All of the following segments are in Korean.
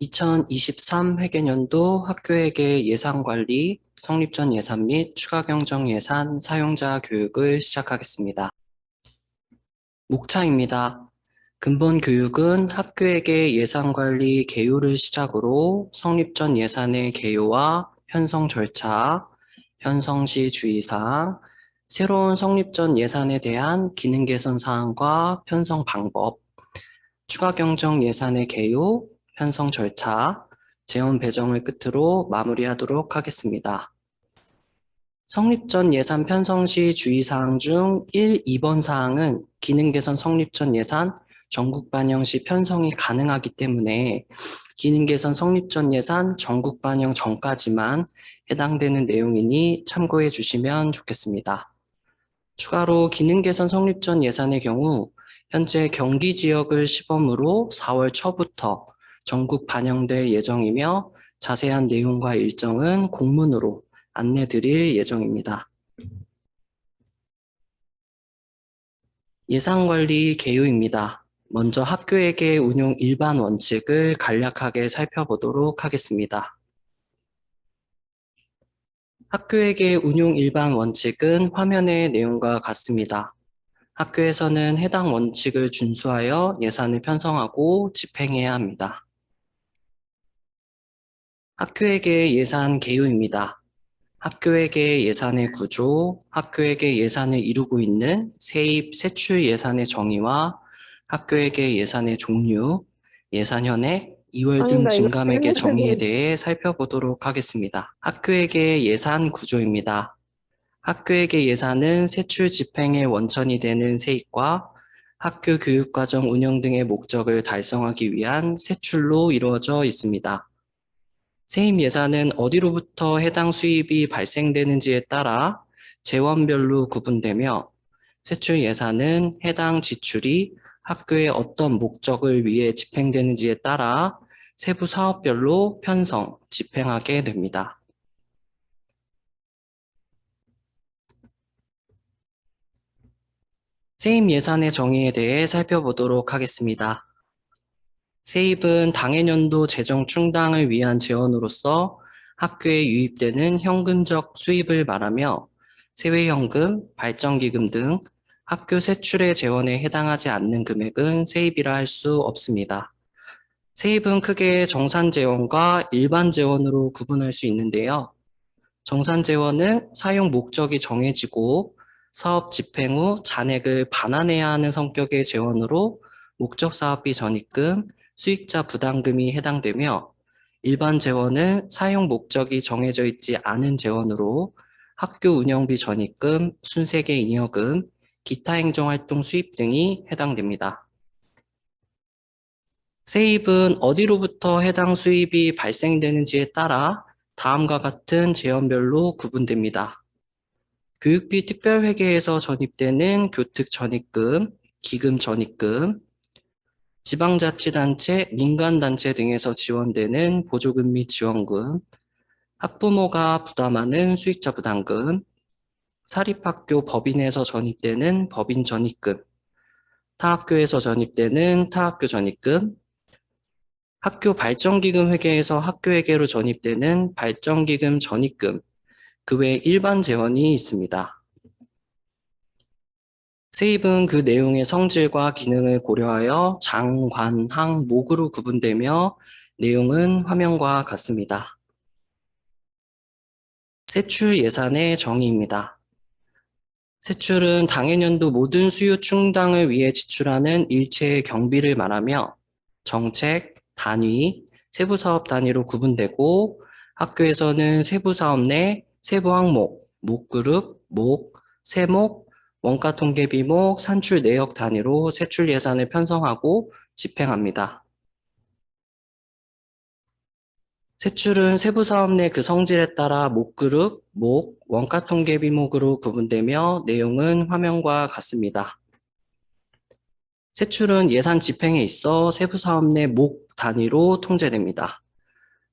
2023 회계년도 학교회계 예산관리, 성립전 예산 및 추가경정 예산 사용자 교육을 시작하겠습니다. 목차입니다. 근본 교육은 학교회계 예산관리 개요를 시작으로 성립전 예산의 개요와 편성 절차, 편성 시 주의사항, 새로운 성립전 예산에 대한 기능 개선 사항과 편성 방법, 추가 경정 예산의 개요, 편성 절차, 재원 배정을 끝으로 마무리하도록 하겠습니다. 성립 전 예산 편성 시 주의사항 중 1, 2번 사항은 기능 개선 성립 전 예산 전국 반영 시 편성이 가능하기 때문에 기능 개선 성립 전 예산 전국 반영 전까지만 해당되는 내용이니 참고해 주시면 좋겠습니다. 추가로 기능 개선 성립 전 예산의 경우 현재 경기 지역을 시범으로 4월 초부터 전국 반영될 예정이며 자세한 내용과 일정은 공문으로 안내 드릴 예정입니다. 예산관리 개요입니다. 먼저 학교회계 운용 일반 원칙을 간략하게 살펴보도록 하겠습니다. 학교회계 운용 일반 원칙은 화면의 내용과 같습니다. 학교에서는 해당 원칙을 준수하여 예산을 편성하고 집행해야 합니다. 학교회계 예산 개요입니다. 학교회계 예산의 구조, 학교회계 예산을 이루고 있는 세입, 세출 예산의 정의와 학교회계 예산의 종류, 예산 현액, 이월 아니, 등 나 이거 증감액의 했는데 정의에 왜, 대해 살펴보도록 하겠습니다. 학교회계 예산 구조입니다. 학교회계 예산은 세출 집행의 원천이 되는 세입과 학교 교육과정 운영 등의 목적을 달성하기 위한 세출로 이루어져 있습니다. 세입 예산은 어디로부터 해당 수입이 발생되는지에 따라 재원별로 구분되며 세출 예산은 해당 지출이 학교의 어떤 목적을 위해 집행되는지에 따라 세부 사업별로 편성, 집행하게 됩니다. 세입 예산의 정의에 대해 살펴보도록 하겠습니다. 세입은 당해년도 재정 충당을 위한 재원으로서 학교에 유입되는 현금적 수입을 말하며 세외현금, 발전기금 등 학교 세출의 재원에 해당하지 않는 금액은 세입이라 할 수 없습니다. 세입은 크게 정산재원과 일반재원으로 구분할 수 있는데요. 정산재원은 사용 목적이 정해지고 사업 집행 후 잔액을 반환해야 하는 성격의 재원으로 목적사업비 전입금, 수익자 부담금이 해당되며 일반 재원은 사용 목적이 정해져 있지 않은 재원으로 학교 운영비 전입금, 순세계 잉여금, 기타 행정활동 수입 등이 해당됩니다. 세입은 어디로부터 해당 수입이 발생되는지에 따라 다음과 같은 재원별로 구분됩니다. 교육비 특별회계에서 전입되는 교특 전입금, 기금 전입금, 지방자치단체, 민간단체 등에서 지원되는 보조금 및 지원금, 학부모가 부담하는 수익자 부담금, 사립학교 법인에서 전입되는 법인 전입금, 타학교에서 전입되는 타학교 전입금, 학교 발전기금 회계에서 학교회계로 전입되는 발전기금 전입금, 그 외 일반 재원이 있습니다. 세입은 그 내용의 성질과 기능을 고려하여 장, 관, 항, 목으로 구분되며 내용은 화면과 같습니다. 세출 예산의 정의입니다. 세출은 당해년도 모든 수요 충당을 위해 지출하는 일체의 경비를 말하며 정책, 단위, 세부 사업 단위로 구분되고 학교에서는 세부 사업 내 세부 항목, 목그룹, 세목, 원가 통계 비목, 산출 내역 단위로 세출 예산을 편성하고 집행합니다. 세출은 세부 사업 내 그 성질에 따라 목그룹, 원가 통계 비목으로 구분되며 내용은 화면과 같습니다. 세출은 예산 집행에 있어 세부 사업 내 목 단위로 통제됩니다.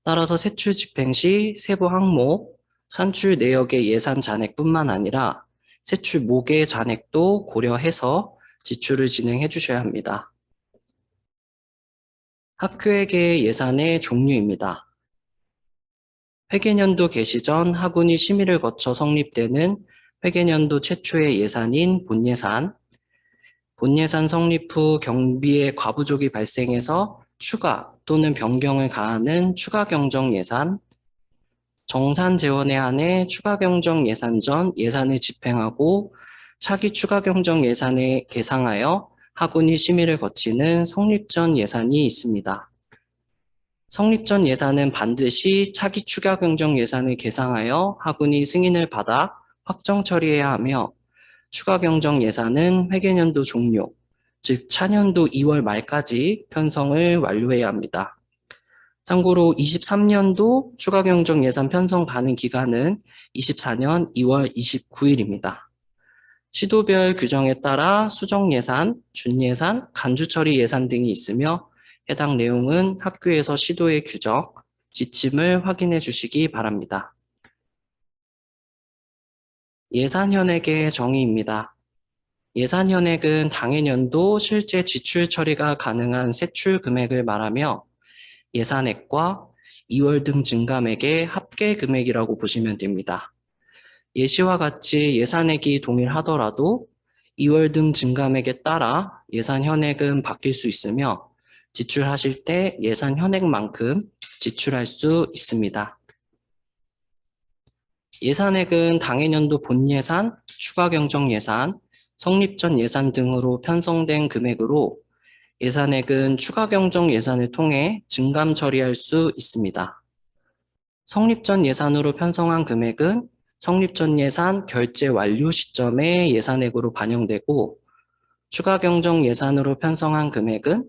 따라서 세출 집행 시 세부 항목, 산출 내역의 예산 잔액뿐만 아니라 세출 목의 잔액도 고려해서 지출을 진행해 주셔야 합니다. 학교회계 예산의 종류입니다. 회계년도 개시 전 학운이 심의를 거쳐 성립되는 회계년도 최초의 예산인 본예산, 본예산 성립 후 경비의 과부족이 발생해서 추가 또는 변경을 가하는 추가경정예산, 정산재원에 한해 추가경정예산 전 예산을 집행하고 차기 추가경정예산에 계상하여 학운이 심의를 거치는 성립전 예산이 있습니다. 성립전 예산은 반드시 차기 추가경정예산을 계상하여 학운이 승인을 받아 확정 처리해야 하며 추가경정예산은 회계년도 종료, 즉 차년도 2월 말까지 편성을 완료해야 합니다. 참고로 23년도 추가경정예산 편성 가능 기간은 24년 2월 29일입니다. 시도별 규정에 따라 수정예산, 준예산, 간주처리 예산 등이 있으며 해당 내용은 학교에서 시도의 규정, 지침을 확인해 주시기 바랍니다. 예산현액의 정의입니다. 예산현액은 당해년도 실제 지출 처리가 가능한 세출 금액을 말하며 예산액과 2월 등 증감액의 합계 금액이라고 보시면 됩니다. 예시와 같이 예산액이 동일하더라도 2월 등 증감액에 따라 예산 현액은 바뀔 수 있으며 지출하실 때 예산 현액만큼 지출할 수 있습니다. 예산액은 당해년도 본예산, 추가경정예산, 성립전 예산 등으로 편성된 금액으로 예산액은 추가경정 예산을 통해 증감 처리할 수 있습니다. 성립전 예산으로 편성한 금액은 성립전 예산 결제 완료 시점의 예산액으로 반영되고 추가경정 예산으로 편성한 금액은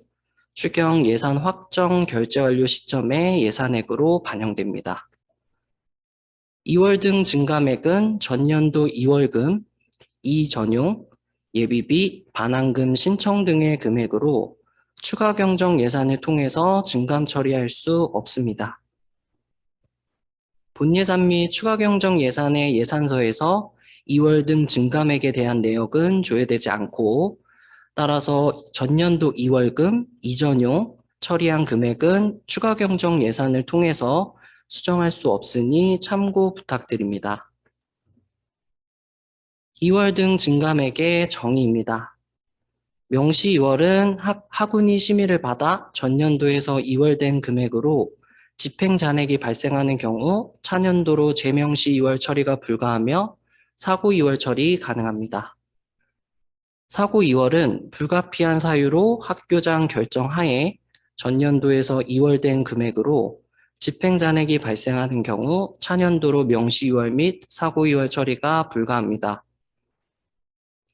추경 예산 확정 결제 완료 시점의 예산액으로 반영됩니다. 2월 등 증감액은 전년도 2월금, 이전용, 예비비, 반환금 신청 등의 금액으로 추가경정 예산을 통해서 증감 처리할 수 없습니다. 본예산 및 추가경정 예산의 예산서에서 2월 등 증감액에 대한 내역은 조회되지 않고 따라서 전년도 2월금, 이전용, 처리한 금액은 추가경정 예산을 통해서 수정할 수 없으니 참고 부탁드립니다. 2월 등 증감액의 정의입니다. 명시 2월은 학운이 심의를 받아 전년도에서 2월 된 금액으로 집행 잔액이 발생하는 경우 차년도로 재명시 2월 처리가 불가하며 사고 2월 처리 가능합니다. 사고 2월은 불가피한 사유로 학교장 결정하에 전년도에서 2월 된 금액으로 집행 잔액이 발생하는 경우 차년도로 명시 2월 및 사고 2월 처리가 불가합니다.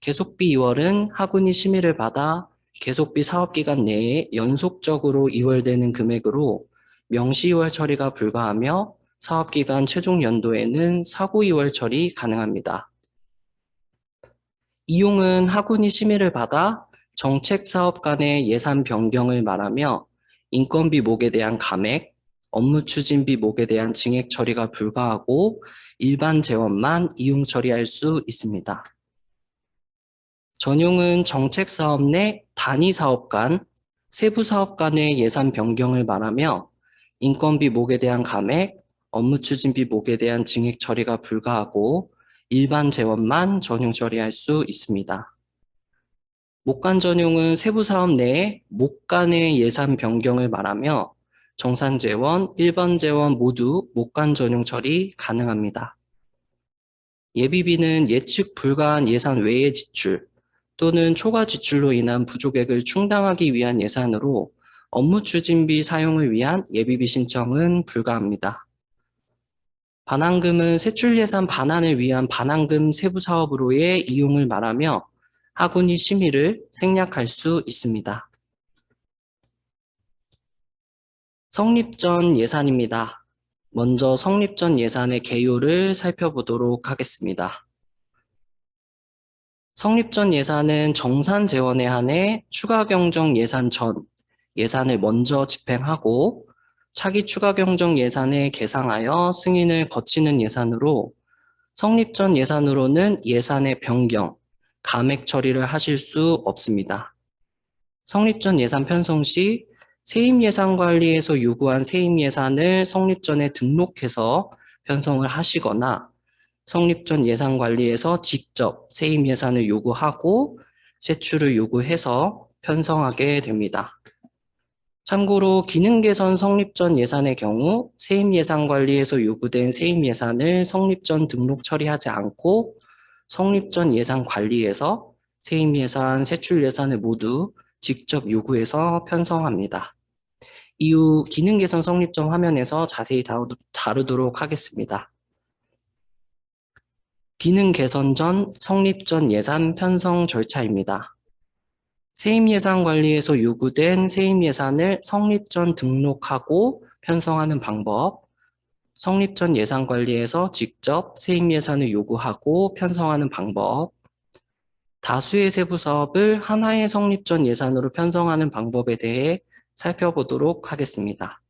계속비 2월은 학운이 심의를 받아 계속비 사업기간 내에 연속적으로 2월되는 금액으로 명시 2월 처리가 불가하며 사업기간 최종 연도에는 사고 2월 처리 가능합니다. 이용은 학운이 심의를 받아 정책사업 간의 예산 변경을 말하며 인건비 목에 대한 감액, 업무 추진비 목에 대한 증액 처리가 불가하고 일반 재원만 이용 처리할 수 있습니다. 전용은 정책사업 내 단위사업 간, 세부사업 간의 예산 변경을 말하며 인건비 목에 대한 감액, 업무 추진비 목에 대한 증액 처리가 불가하고 일반 재원만 전용 처리할 수 있습니다. 목간 전용은 세부사업 내에 목간의 예산 변경을 말하며 정산재원, 일반재원 모두 목간 전용 처리 가능합니다. 예비비는 예측 불가한 예산 외의 지출, 또는 초과 지출로 인한 부족액을 충당하기 위한 예산으로 업무 추진비 사용을 위한 예비비 신청은 불가합니다. 반환금은 세출예산 반환을 위한 반환금 세부사업으로의 이용을 말하며 학운이 심의를 생략할 수 있습니다. 성립전 예산입니다. 먼저 성립전 예산의 개요를 살펴보도록 하겠습니다. 성립전 예산은 정산 재원에 한해 추가 경정 예산 전 예산을 먼저 집행하고 차기 추가 경정 예산에 계상하여 승인을 거치는 예산으로 성립전 예산으로는 예산의 변경, 감액 처리를 하실 수 없습니다. 성립전 예산 편성 시 세입예산관리에서 요구한 세입예산을 성립 전에 등록해서 편성을 하시거나 성립 전 예산관리에서 직접 세입예산을 요구하고 세출을 요구해서 편성하게 됩니다. 참고로 기능개선 성립 전 예산의 경우 세입예산관리에서 요구된 세입예산을 성립 전 등록 처리하지 않고 성립 전 예산관리에서 세입예산, 세출예산을 모두 직접 요구해서 편성합니다. 이후 기능개선 성립 전 화면에서 자세히 다루도록 하겠습니다. 기능개선 전 성립 전 예산 편성 절차입니다. 세입예산관리에서 요구된 세입예산을 성립 전 등록하고 편성하는 방법, 성립 전 예산관리에서 직접 세입예산을 요구하고 편성하는 방법, 다수의 세부사업을 하나의 성립 전 예산으로 편성하는 방법에 대해 살펴보도록 하겠습니다.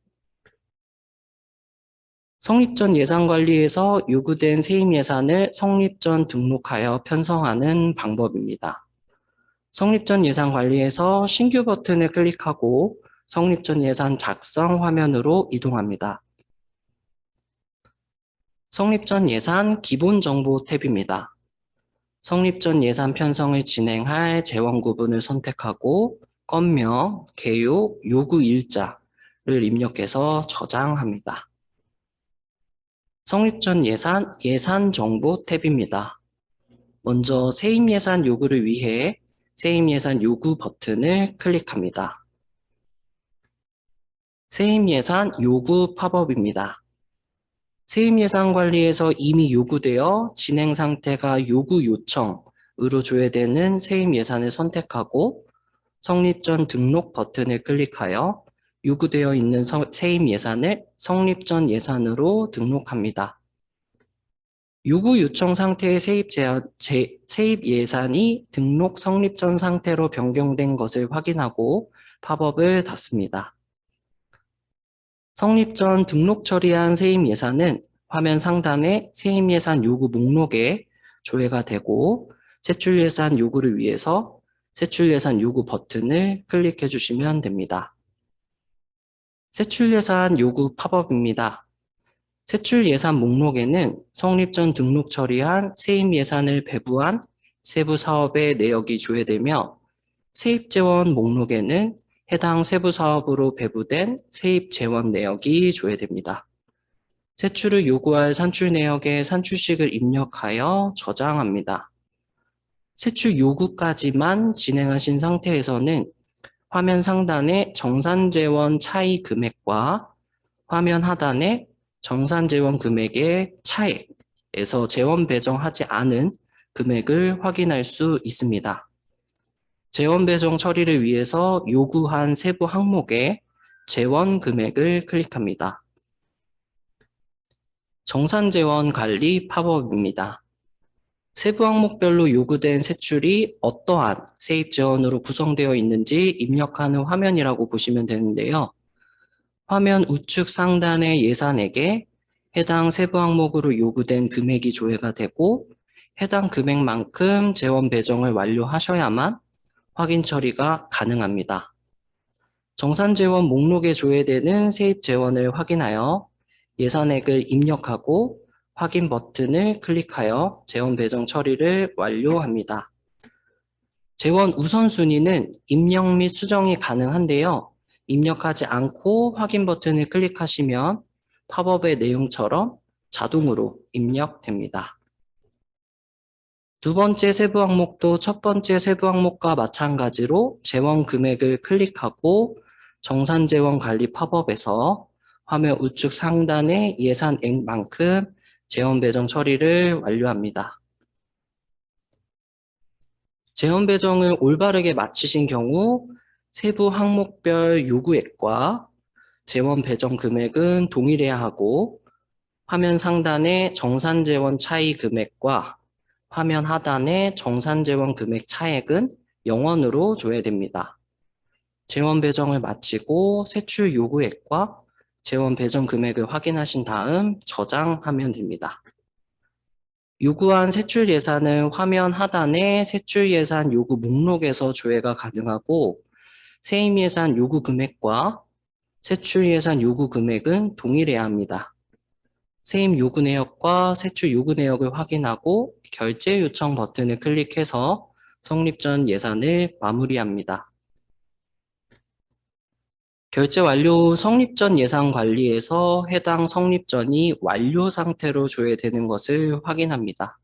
성립 전 예산관리에서 요구된 세입예산을 성립 전 등록하여 편성하는 방법입니다. 성립 전 예산관리에서 신규 버튼을 클릭하고 성립 전 예산 작성 화면으로 이동합니다. 성립 전 예산 기본 정보 탭입니다. 성립 전 예산 편성을 진행할 재원 구분을 선택하고 건명, 개요, 요구 일자를 입력해서 저장합니다. 성립 전 예산, 예산 정보 탭입니다. 먼저 세입 예산 요구를 위해 세입 예산 요구 버튼을 클릭합니다. 세입 예산 요구 팝업입니다. 세입 예산 관리에서 이미 요구되어 진행 상태가 요구 요청으로 조회되는 세입 예산을 선택하고 성립 전 등록 버튼을 클릭하여 요구되어 있는 세입 예산을 성립 전 예산으로 등록합니다. 요구 요청 상태의 세입 예산이 등록 성립 전 상태로 변경된 것을 확인하고 팝업을 닫습니다. 성립 전 등록 처리한 세입 예산은 화면 상단의 세입 예산 요구 목록에 조회가 되고 세출 예산 요구를 위해서 세출 예산 요구 버튼을 클릭해 주시면 됩니다. 세출 예산 요구 팝업입니다. 세출 예산 목록에는 성립 전 등록 처리한 세입 예산을 배부한 세부 사업의 내역이 조회되며 세입 재원 목록에는 해당 세부 사업으로 배부된 세입 재원 내역이 조회됩니다. 세출을 요구할 산출 내역에 산출식을 입력하여 저장합니다. 세출 요구까지만 진행하신 상태에서는 화면 상단의 정산재원 차이 금액과 화면 하단의 정산재원 금액의 차액에서 재원 배정하지 않은 금액을 확인할 수 있습니다. 재원 배정 처리를 위해서 요구한 세부 항목에 재원 금액을 클릭합니다. 정산재원 관리 팝업입니다. 세부 항목별로 요구된 세출이 어떠한 세입 재원으로 구성되어 있는지 입력하는 화면이라고 보시면 되는데요. 화면 우측 상단의 예산액에 해당 세부 항목으로 요구된 금액이 조회가 되고 해당 금액만큼 재원 배정을 완료하셔야만 확인 처리가 가능합니다. 정산재원 목록에 조회되는 세입 재원을 확인하여 예산액을 입력하고 확인 버튼을 클릭하여 재원 배정 처리를 완료합니다. 재원 우선순위는 입력 및 수정이 가능한데요. 입력하지 않고 확인 버튼을 클릭하시면 팝업의 내용처럼 자동으로 입력됩니다. 두 번째 세부 항목도 첫 번째 세부 항목과 마찬가지로 재원 금액을 클릭하고 정산재원 관리 팝업에서 화면 우측 상단의 예산액만큼 재원 배정 처리를 완료합니다. 재원 배정을 올바르게 마치신 경우 세부 항목별 요구액과 재원 배정 금액은 동일해야 하고 화면 상단의 정산재원 차이 금액과 화면 하단의 정산재원 금액 차액은 0원으로 조회됩니다. 재원 배정을 마치고 세출 요구액과 재원 배정 금액을 확인하신 다음 저장하면 됩니다. 요구한 세출 예산은 화면 하단의 세출 예산 요구 목록에서 조회가 가능하고 세입 예산 요구 금액과 세출 예산 요구 금액은 동일해야 합니다. 세입 요구 내역과 세출 요구 내역을 확인하고 결제 요청 버튼을 클릭해서 성립 전 예산을 마무리합니다. 결제 완료 후 성립 전 예산 관리에서 해당 성립 전이 완료 상태로 조회되는 것을 확인합니다.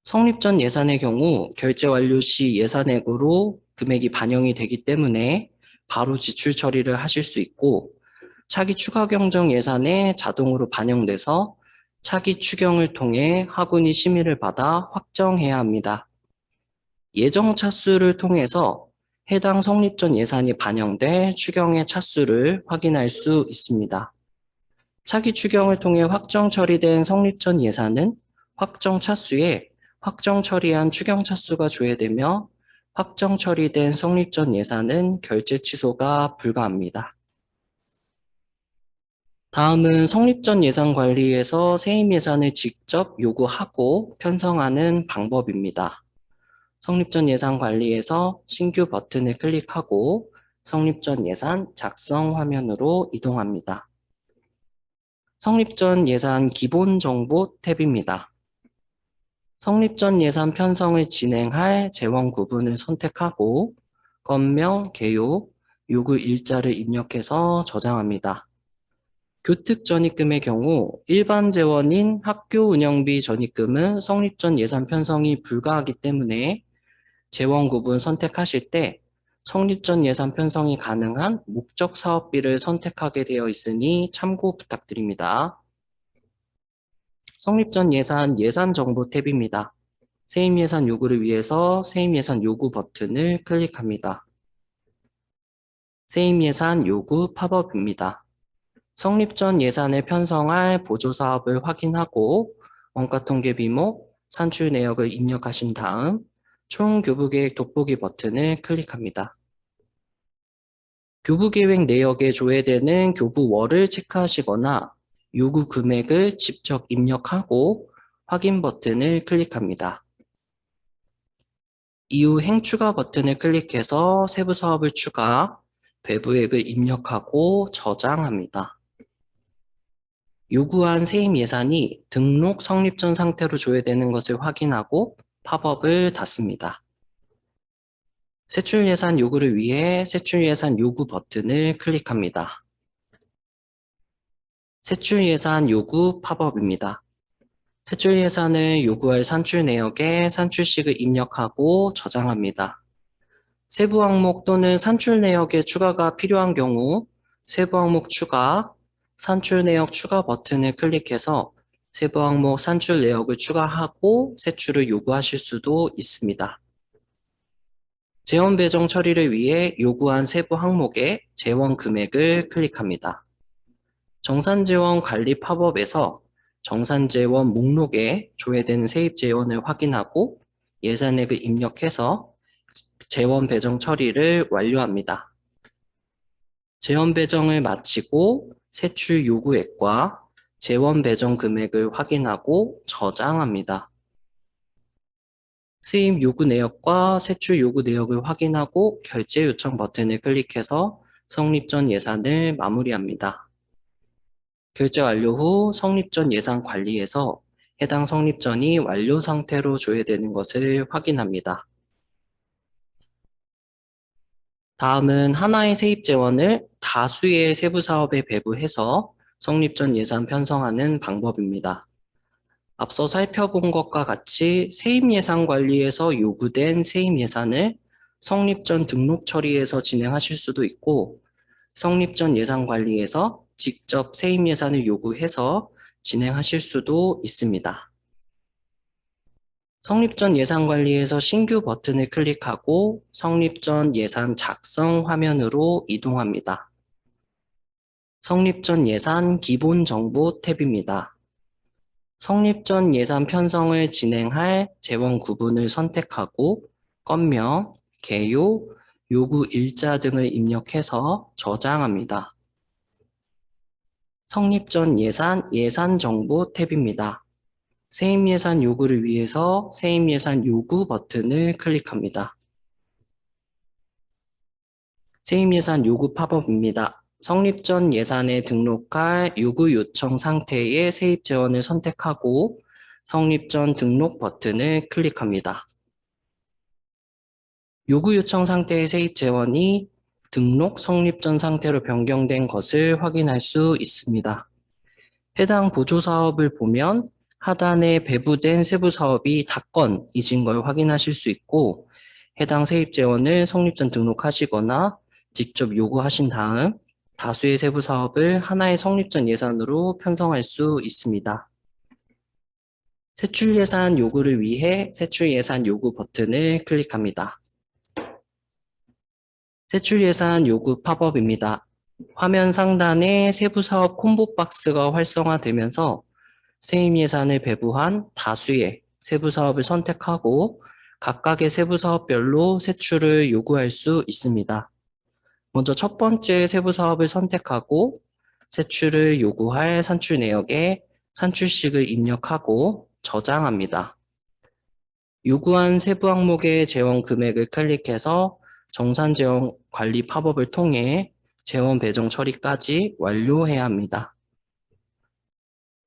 성립 전 예산의 경우 결제 완료 시 예산액으로 금액이 반영이 되기 때문에 바로 지출 처리를 하실 수 있고, 차기 추가 경정 예산에 자동으로 반영돼서 차기 추경을 통해 하군이 심의를 받아 확정해야 합니다. 예정 차수를 통해서 해당 성립 전 예산이 반영될 추경의 차수를 확인할 수 있습니다. 차기 추경을 통해 확정 처리된 성립 전 예산은 확정 차수에 확정 처리한 추경 차수가 조회되며, 확정 처리된 성립 전 예산은 결제 취소가 불가합니다. 다음은 성립 전 예산 관리에서 세입 예산을 직접 요구하고 편성하는 방법입니다. 성립 전 예산 관리에서 신규 버튼을 클릭하고 성립 전 예산 작성 화면으로 이동합니다. 성립 전 예산 기본 정보 탭입니다. 성립 전 예산 편성을 진행할 재원 구분을 선택하고 건명, 개요, 요구 일자를 입력해서 저장합니다. 교특 전입금의 경우 일반 재원인 학교 운영비 전입금은 성립 전 예산 편성이 불가하기 때문에 재원 구분 선택하실 때 성립 전 예산 편성이 가능한 목적 사업비를 선택하게 되어 있으니 참고 부탁드립니다. 성립 전 예산 예산 정보 탭입니다. 세입 예산 요구를 위해서 세입 예산 요구 버튼을 클릭합니다. 세입 예산 요구 팝업입니다. 성립 전 예산을 편성할 보조사업을 확인하고 원가통계 비목, 산출 내역을 입력하신 다음 총교부계획 돋보기 버튼을 클릭합니다. 교부계획 내역에 조회되는 교부월을 체크하시거나 요구 금액을 직접 입력하고 확인 버튼을 클릭합니다. 이후 행추가 버튼을 클릭해서 세부 사업을 추가, 배부액을 입력하고 저장합니다. 요구한 세입 예산이 등록 성립 전 상태로 조회되는 것을 확인하고 팝업을 닫습니다. 세출 예산 요구를 위해 세출 예산 요구 버튼을 클릭합니다. 세출 예산 요구 팝업입니다. 세출 예산을 요구할 산출 내역에 산출식을 입력하고 저장합니다. 세부 항목 또는 산출 내역의 추가가 필요한 경우 세부 항목 추가, 산출 내역 추가 버튼을 클릭해서 세부 항목 산출 내역을 추가하고 세출을 요구하실 수도 있습니다. 재원 배정 처리를 위해 요구한 세부 항목의 재원 금액을 클릭합니다. 정산재원 관리 팝업에서 정산재원 목록에 조회되는 세입 재원을 확인하고 예산액을 입력해서 재원 배정 처리를 완료합니다. 재원 배정을 마치고 세출 요구액과 재원 배정 금액을 확인하고 저장합니다. 수입 요구 내역과 세출 요구 내역을 확인하고 결제 요청 버튼을 클릭해서 성립 전 예산을 마무리합니다. 결제 완료 후 성립 전 예산 관리에서 해당 성립 전이 완료 상태로 조회되는 것을 확인합니다. 다음은 하나의 세입 재원을 다수의 세부 사업에 배부해서 성립 전 예산 편성하는 방법입니다. 앞서 살펴본 것과 같이 세입 예산 관리에서 요구된 세입 예산을 성립 전 등록 처리에서 진행하실 수도 있고, 성립 전 예산 관리에서 직접 세입 예산을 요구해서 진행하실 수도 있습니다. 성립 전 예산 관리에서 신규 버튼을 클릭하고 성립 전 예산 작성 화면으로 이동합니다. 성립 전 예산 기본 정보 탭입니다. 성립 전 예산 편성을 진행할 재원 구분을 선택하고 건명, 개요, 요구 일자 등을 입력해서 저장합니다. 성립 전 예산 예산 정보 탭입니다. 세입 예산 요구를 위해서 세입 예산 요구 버튼을 클릭합니다. 세입 예산 요구 팝업입니다. 성립 전 예산에 등록할 요구 요청 상태의 세입 재원을 선택하고 성립 전 등록 버튼을 클릭합니다. 요구 요청 상태의 세입 재원이 등록 성립 전 상태로 변경된 것을 확인할 수 있습니다. 해당 보조사업을 보면 하단에 배부된 세부 사업이 다건이신 걸 확인하실 수 있고 해당 세입 재원을 성립 전 등록하시거나 직접 요구하신 다음 다수의 세부 사업을 하나의 성립 전 예산으로 편성할 수 있습니다. 세출 예산 요구를 위해 세출 예산 요구 버튼을 클릭합니다. 세출 예산 요구 팝업입니다. 화면 상단에 세부 사업 콤보 박스가 활성화되면서 세입 예산을 배부한 다수의 세부 사업을 선택하고 각각의 세부 사업별로 세출을 요구할 수 있습니다. 먼저 첫 번째 세부 사업을 선택하고 세출을 요구할 산출 내역에 산출식을 입력하고 저장합니다. 요구한 세부 항목의 재원 금액을 클릭해서 정산 재원 관리 팝업을 통해 재원 배정 처리까지 완료해야 합니다.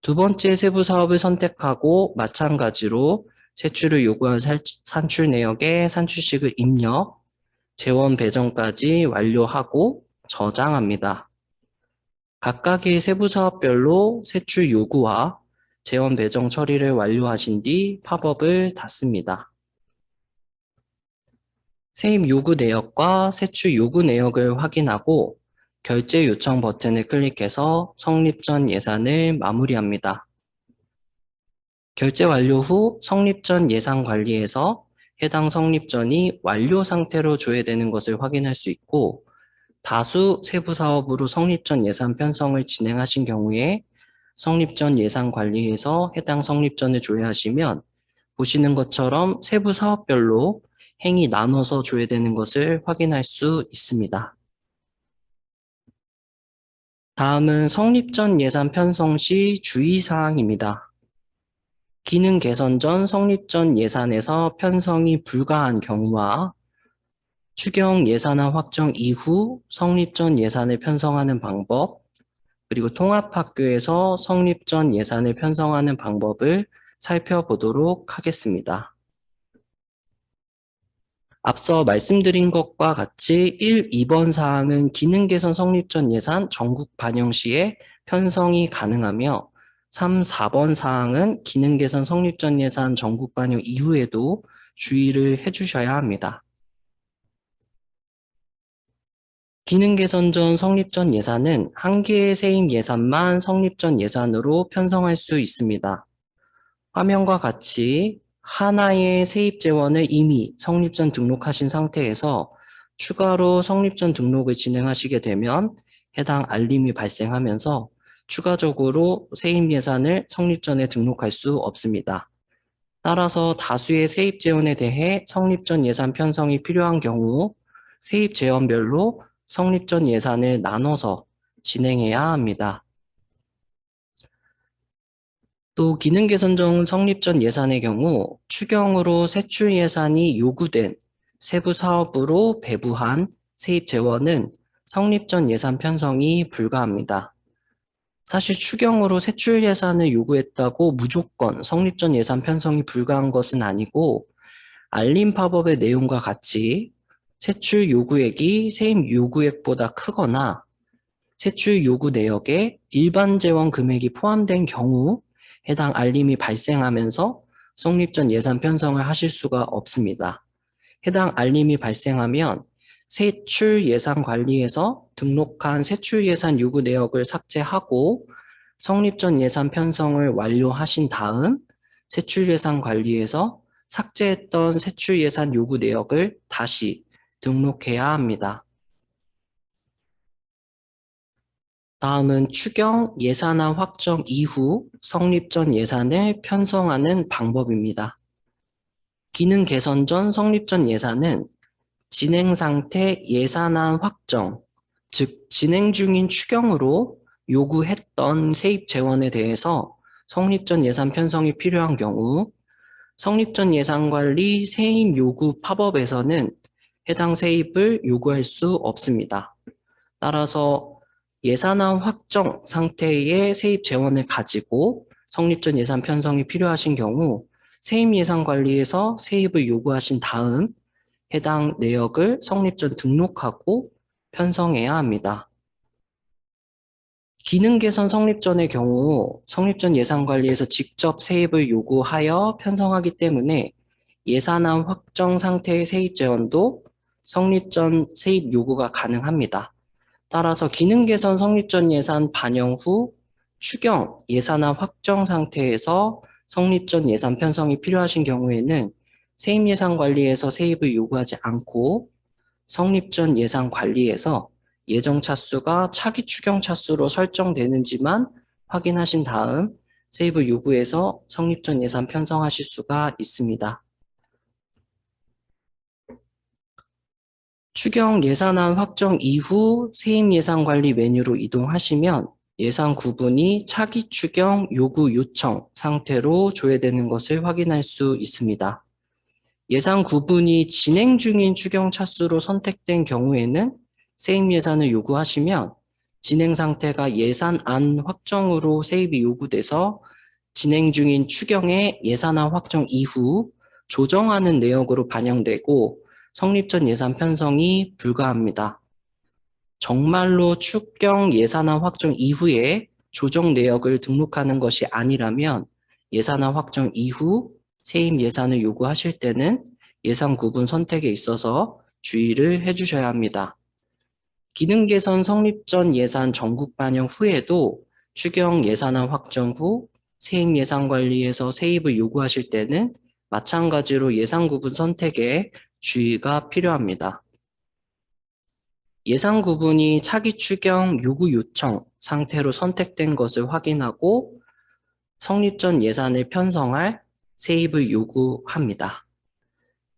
두 번째 세부 사업을 선택하고 마찬가지로 세출을 요구한 산출 내역에 산출식을 입력, 재원 배정까지 완료하고 저장합니다. 각각의 세부 사업별로 세출 요구와 재원 배정 처리를 완료하신 뒤 팝업을 닫습니다. 세입 요구 내역과 세출 요구 내역을 확인하고 결제 요청 버튼을 클릭해서 성립 전 예산을 마무리합니다. 결제 완료 후 성립 전 예산 관리에서 해당 성립 전이 완료 상태로 조회되는 것을 확인할 수 있고 다수 세부 사업으로 성립 전 예산 편성을 진행하신 경우에 성립 전 예산 관리에서 해당 성립 전을 조회하시면 보시는 것처럼 세부 사업별로 행이 나눠서 조회되는 것을 확인할 수 있습니다. 다음은 성립 전 예산 편성 시 주의사항입니다. 기능 개선 전 성립 전 예산에서 편성이 불가한 경우와 추경 예산안 확정 이후 성립 전 예산을 편성하는 방법, 그리고 통합학교에서 성립 전 예산을 편성하는 방법을 살펴보도록 하겠습니다. 앞서 말씀드린 것과 같이 1, 2번 사항은 기능 개선 성립 전 예산 전국 반영 시에 편성이 가능하며 3, 4번 사항은 기능 개선 성립 전 예산 전국 반영 이후에도 주의를 해주셔야 합니다. 기능 개선 전 성립 전 예산은 한 개의 세입 예산만 성립 전 예산으로 편성할 수 있습니다. 화면과 같이 하나의 세입 재원을 이미 성립 전 등록하신 상태에서 추가로 성립 전 등록을 진행하시게 되면 해당 알림이 발생하면서 추가적으로 세입 예산을 성립 전에 등록할 수 없습니다. 따라서 다수의 세입 재원에 대해 성립 전 예산 편성이 필요한 경우 세입 재원별로 성립 전 예산을 나눠서 진행해야 합니다. 또 기능 개선 전 성립 전 예산의 경우 추경으로 세출 예산이 요구된 세부 사업으로 배부한 세입 재원은 성립 전 예산 편성이 불가합니다. 사실 추경으로 세출 예산을 요구했다고 무조건 성립 전 예산 편성이 불가한 것은 아니고 알림 팝업의 내용과 같이 세출 요구액이 세입 요구액보다 크거나 세출 요구 내역에 일반 재원 금액이 포함된 경우 해당 알림이 발생하면서 성립 전 예산 편성을 하실 수가 없습니다. 해당 알림이 발생하면 세출 예산 관리에서 등록한 세출 예산 요구 내역을 삭제하고 성립 전 예산 편성을 완료하신 다음 세출 예산 관리에서 삭제했던 세출 예산 요구 내역을 다시 등록해야 합니다. 다음은 추경 예산안 확정 이후 성립 전 예산을 편성하는 방법입니다. 기능 개선 전 성립 전 예산은 진행 상태 예산안 확정, 즉 진행 중인 추경으로 요구했던 세입 재원에 대해서 성립 전 예산 편성이 필요한 경우 성립 전 예산 관리 세입 요구 팝업에서는 해당 세입을 요구할 수 없습니다. 따라서 예산안 확정 상태의 세입 재원을 가지고 성립전 예산 편성이 필요하신 경우 세입 예산 관리에서 세입을 요구하신 다음 해당 내역을 성립전 등록하고 편성해야 합니다. 기능 개선 성립전의 경우 성립전 예산 관리에서 직접 세입을 요구하여 편성하기 때문에 예산안 확정 상태의 세입 재원도 성립전 세입 요구가 가능합니다. 따라서 기능 개선 성립전 예산 반영 후 추경 예산안 확정 상태에서 성립전 예산 편성이 필요하신 경우에는 세입 예산 관리에서 세입을 요구하지 않고 성립전 예산 관리에서 예정 차수가 차기 추경 차수로 설정되는지만 확인하신 다음 세입을 요구해서 성립전 예산 편성하실 수가 있습니다. 추경 예산안 확정 이후 세입 예산 관리 메뉴로 이동하시면 예산 구분이 차기 추경 요구 요청 상태로 조회되는 것을 확인할 수 있습니다. 예산 구분이 진행 중인 추경 차수로 선택된 경우에는 세입 예산을 요구하시면 진행 상태가 예산안 확정으로 세입이 요구돼서 진행 중인 추경의 예산안 확정 이후 조정하는 내역으로 반영되고 성립전 예산 편성이 불가합니다. 정말로 추경 예산안 확정 이후에 조정 내역을 등록하는 것이 아니라면 예산안 확정 이후 세입 예산을 요구하실 때는 예산 구분 선택에 있어서 주의를 해주셔야 합니다. 기능 개선 성립 전 예산 전국 반영 후에도 추경 예산안 확정 후 세입 예산 관리에서 세입을 요구하실 때는 마찬가지로 예산 구분 선택에 주의가 필요합니다. 예산 구분이 차기 추경 요구 요청 상태로 선택된 것을 확인하고 성립 전 예산을 편성할 세입을 요구합니다.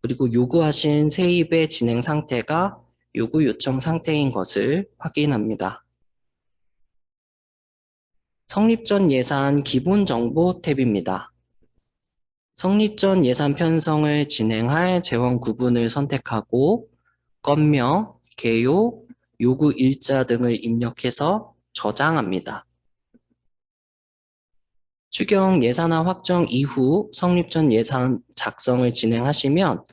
그리고 요구하신 세입의 진행 상태가 요구 요청 상태인 것을 확인합니다. 성립 전 예산 기본 정보 탭입니다. 성립 전 예산 편성을 진행할 재원 구분을 선택하고 건명, 개요, 요구 일자 등을 입력해서 저장합니다. 추경 예산안 확정 이후 성립 전 예산 작성을 진행하시면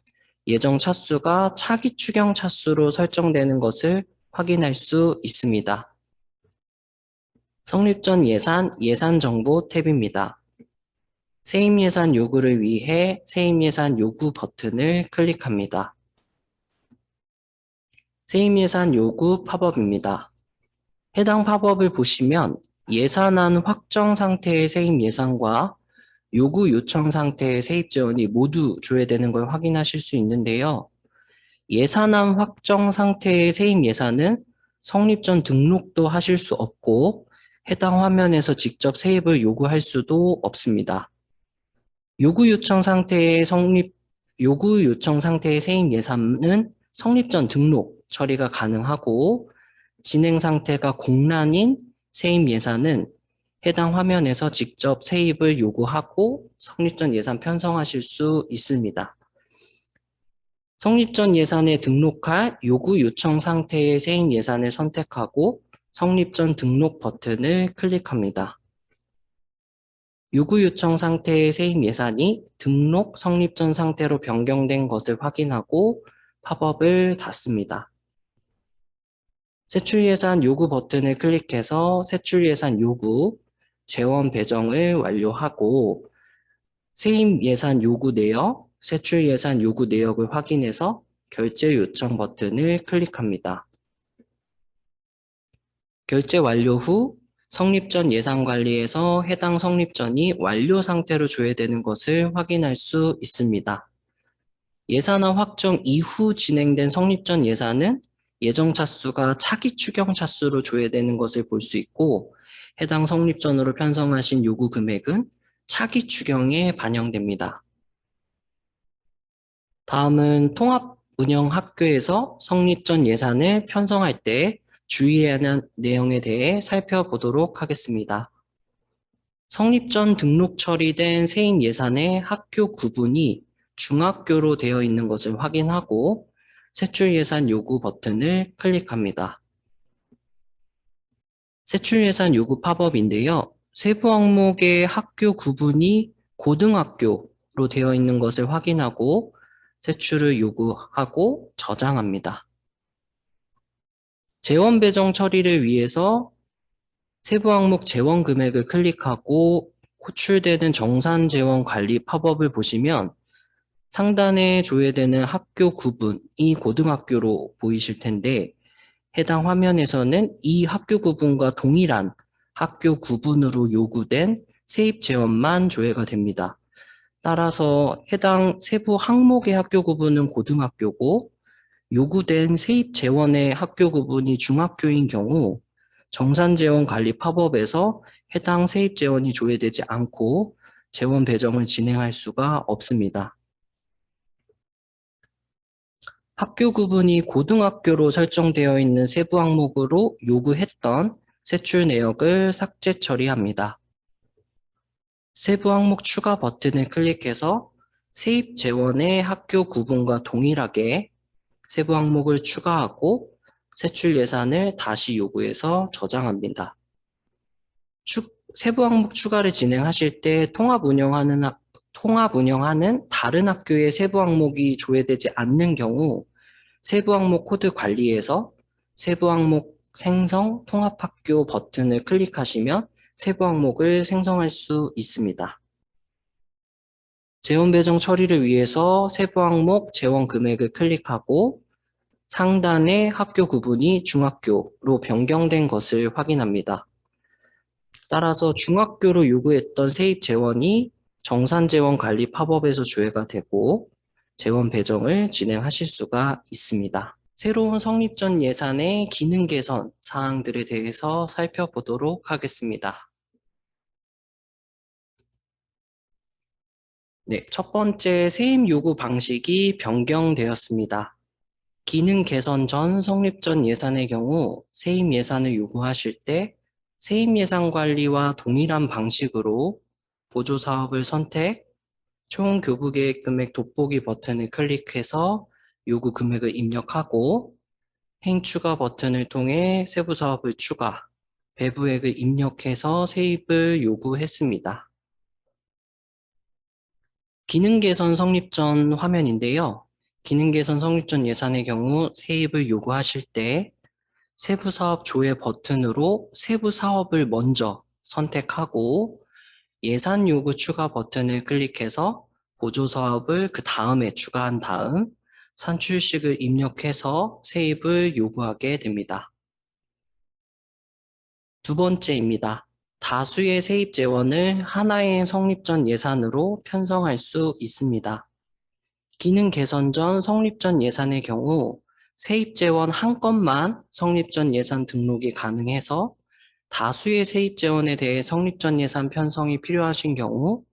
예정 차수가 차기 추경 차수로 설정되는 것을 확인할 수 있습니다. 성립 전 예산 예산 정보 탭입니다. 세입 예산 요구를 위해 세입 예산 요구 버튼을 클릭합니다. 세입 예산 요구 팝업입니다. 해당 팝업을 보시면 예산안 확정 상태의 세입 예산과 요구 요청 상태의 세입 재원이 모두 조회되는 걸 확인하실 수 있는데요. 예산안 확정 상태의 세입 예산은 성립 전 등록도 하실 수 없고 해당 화면에서 직접 세입을 요구할 수도 없습니다. 요구 요청 상태의 세입 예산은 성립 전 등록 처리가 가능하고 진행 상태가 공란인 세입 예산은 해당 화면에서 직접 세입을 요구하고 성립 전 예산 편성하실 수 있습니다. 성립 전 예산에 등록할 요구 요청 상태의 세입 예산을 선택하고 성립 전 등록 버튼을 클릭합니다. 요구 요청 상태의 세입 예산이 등록 성립 전 상태로 변경된 것을 확인하고 팝업을 닫습니다. 세출 예산 요구 버튼을 클릭해서 세출 예산 요구, 재원 배정을 완료하고 세입 예산 요구 내역, 세출 예산 요구 내역을 확인해서 결제 요청 버튼을 클릭합니다. 결제 완료 후 성립 전 예산 관리에서 해당 성립 전이 완료 상태로 조회되는 것을 확인할 수 있습니다. 예산안 확정 이후 진행된 성립 전 예산은 예정 차수가 차기 추경 차수로 조회되는 것을 볼 수 있고 해당 성립 전으로 편성하신 요구 금액은 차기 추경에 반영됩니다. 다음은 통합운영학교에서 성립 전 예산을 편성할 때 주의해야 하는 내용에 대해 살펴보도록 하겠습니다. 성립 전 등록 처리된 세입 예산의 학교 구분이 중학교로 되어 있는 것을 확인하고 세출 예산 요구 버튼을 클릭합니다. 세출예산 요구 팝업인데요. 세부 항목의 학교 구분이 고등학교로 되어 있는 것을 확인하고 세출을 요구하고 저장합니다. 재원 배정 처리를 위해서 세부 항목 재원 금액을 클릭하고 호출되는 정산 재원 관리 팝업을 보시면 상단에 조회되는 학교 구분이 고등학교로 보이실 텐데 해당 화면에서는 이 학교 구분과 동일한 학교 구분으로 요구된 세입 재원만 조회가 됩니다. 따라서 해당 세부 항목의 학교 구분은 고등학교고 요구된 세입 재원의 학교 구분이 중학교인 경우 정산 재원 관리 팝업에서 해당 세입 재원이 조회되지 않고 재원 배정을 진행할 수가 없습니다. 학교 구분이 고등학교로 설정되어 있는 세부 항목으로 요구했던 세출 내역을 삭제 처리합니다. 세부 항목 추가 버튼을 클릭해서 세입 재원의 학교 구분과 동일하게 세부 항목을 추가하고 세출 예산을 다시 요구해서 저장합니다. 세부 항목 추가를 진행하실 때 통합 운영하는 다른 학교의 세부 항목이 조회되지 않는 경우 세부 항목 코드 관리에서 세부 항목 생성 통합학교 버튼을 클릭하시면 세부 항목을 생성할 수 있습니다. 재원 배정 처리를 위해서 세부 항목 재원 금액을 클릭하고 상단의 학교 구분이 중학교로 변경된 것을 확인합니다. 따라서 중학교로 요구했던 세입 재원이 정산 재원 관리 팝업에서 조회가 되고 재원 배정을 진행하실 수가 있습니다. 새로운 성립 전 예산의 기능 개선 사항들에 대해서 살펴보도록 하겠습니다. 네, 첫 번째 세입 요구 방식이 변경되었습니다. 기능 개선 전 성립 전 예산의 경우 세입 예산을 요구하실 때 세입 예산 관리와 동일한 방식으로 보조 사업을 선택, 총 교부 계획 금액 돋보기 버튼을 클릭해서 요구 금액을 입력하고 행 추가 버튼을 통해 세부 사업을 추가, 배부액을 입력해서 세입을 요구했습니다. 기능 개선 성립 전 화면인데요. 기능 개선 성립 전 예산의 경우 세입을 요구하실 때 세부 사업 조회 버튼으로 세부 사업을 먼저 선택하고 예산 요구 추가 버튼을 클릭해서 보조 사업을 그 다음에 추가한 다음 산출식을 입력해서 세입을 요구하게 됩니다. 두 번째입니다. 다수의 세입 재원을 하나의 성립 전 예산으로 편성할 수 있습니다. 기능 개선 전 성립 전 예산의 경우 세입 재원 한 건만 성립 전 예산 등록이 가능해서 다수의 세입 재원에 대해 성립 전 예산 편성이 필요하신 경우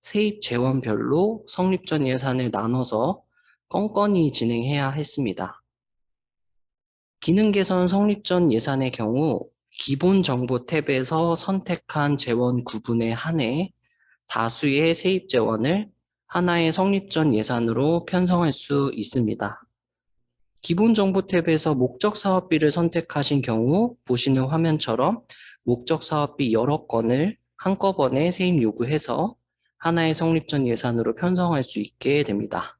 세입 재원별로 성립 전 예산을 나눠서 건건히 진행해야 했습니다. 기능 개선 성립 전 예산의 경우 기본 정보 탭에서 선택한 재원 구분에 한해 다수의 세입 재원을 하나의 성립 전 예산으로 편성할 수 있습니다. 기본 정보 탭에서 목적 사업비를 선택하신 경우 보시는 화면처럼 목적 사업비 여러 건을 한꺼번에 세입 요구해서 하나의 성립 전 예산으로 편성할 수 있게 됩니다.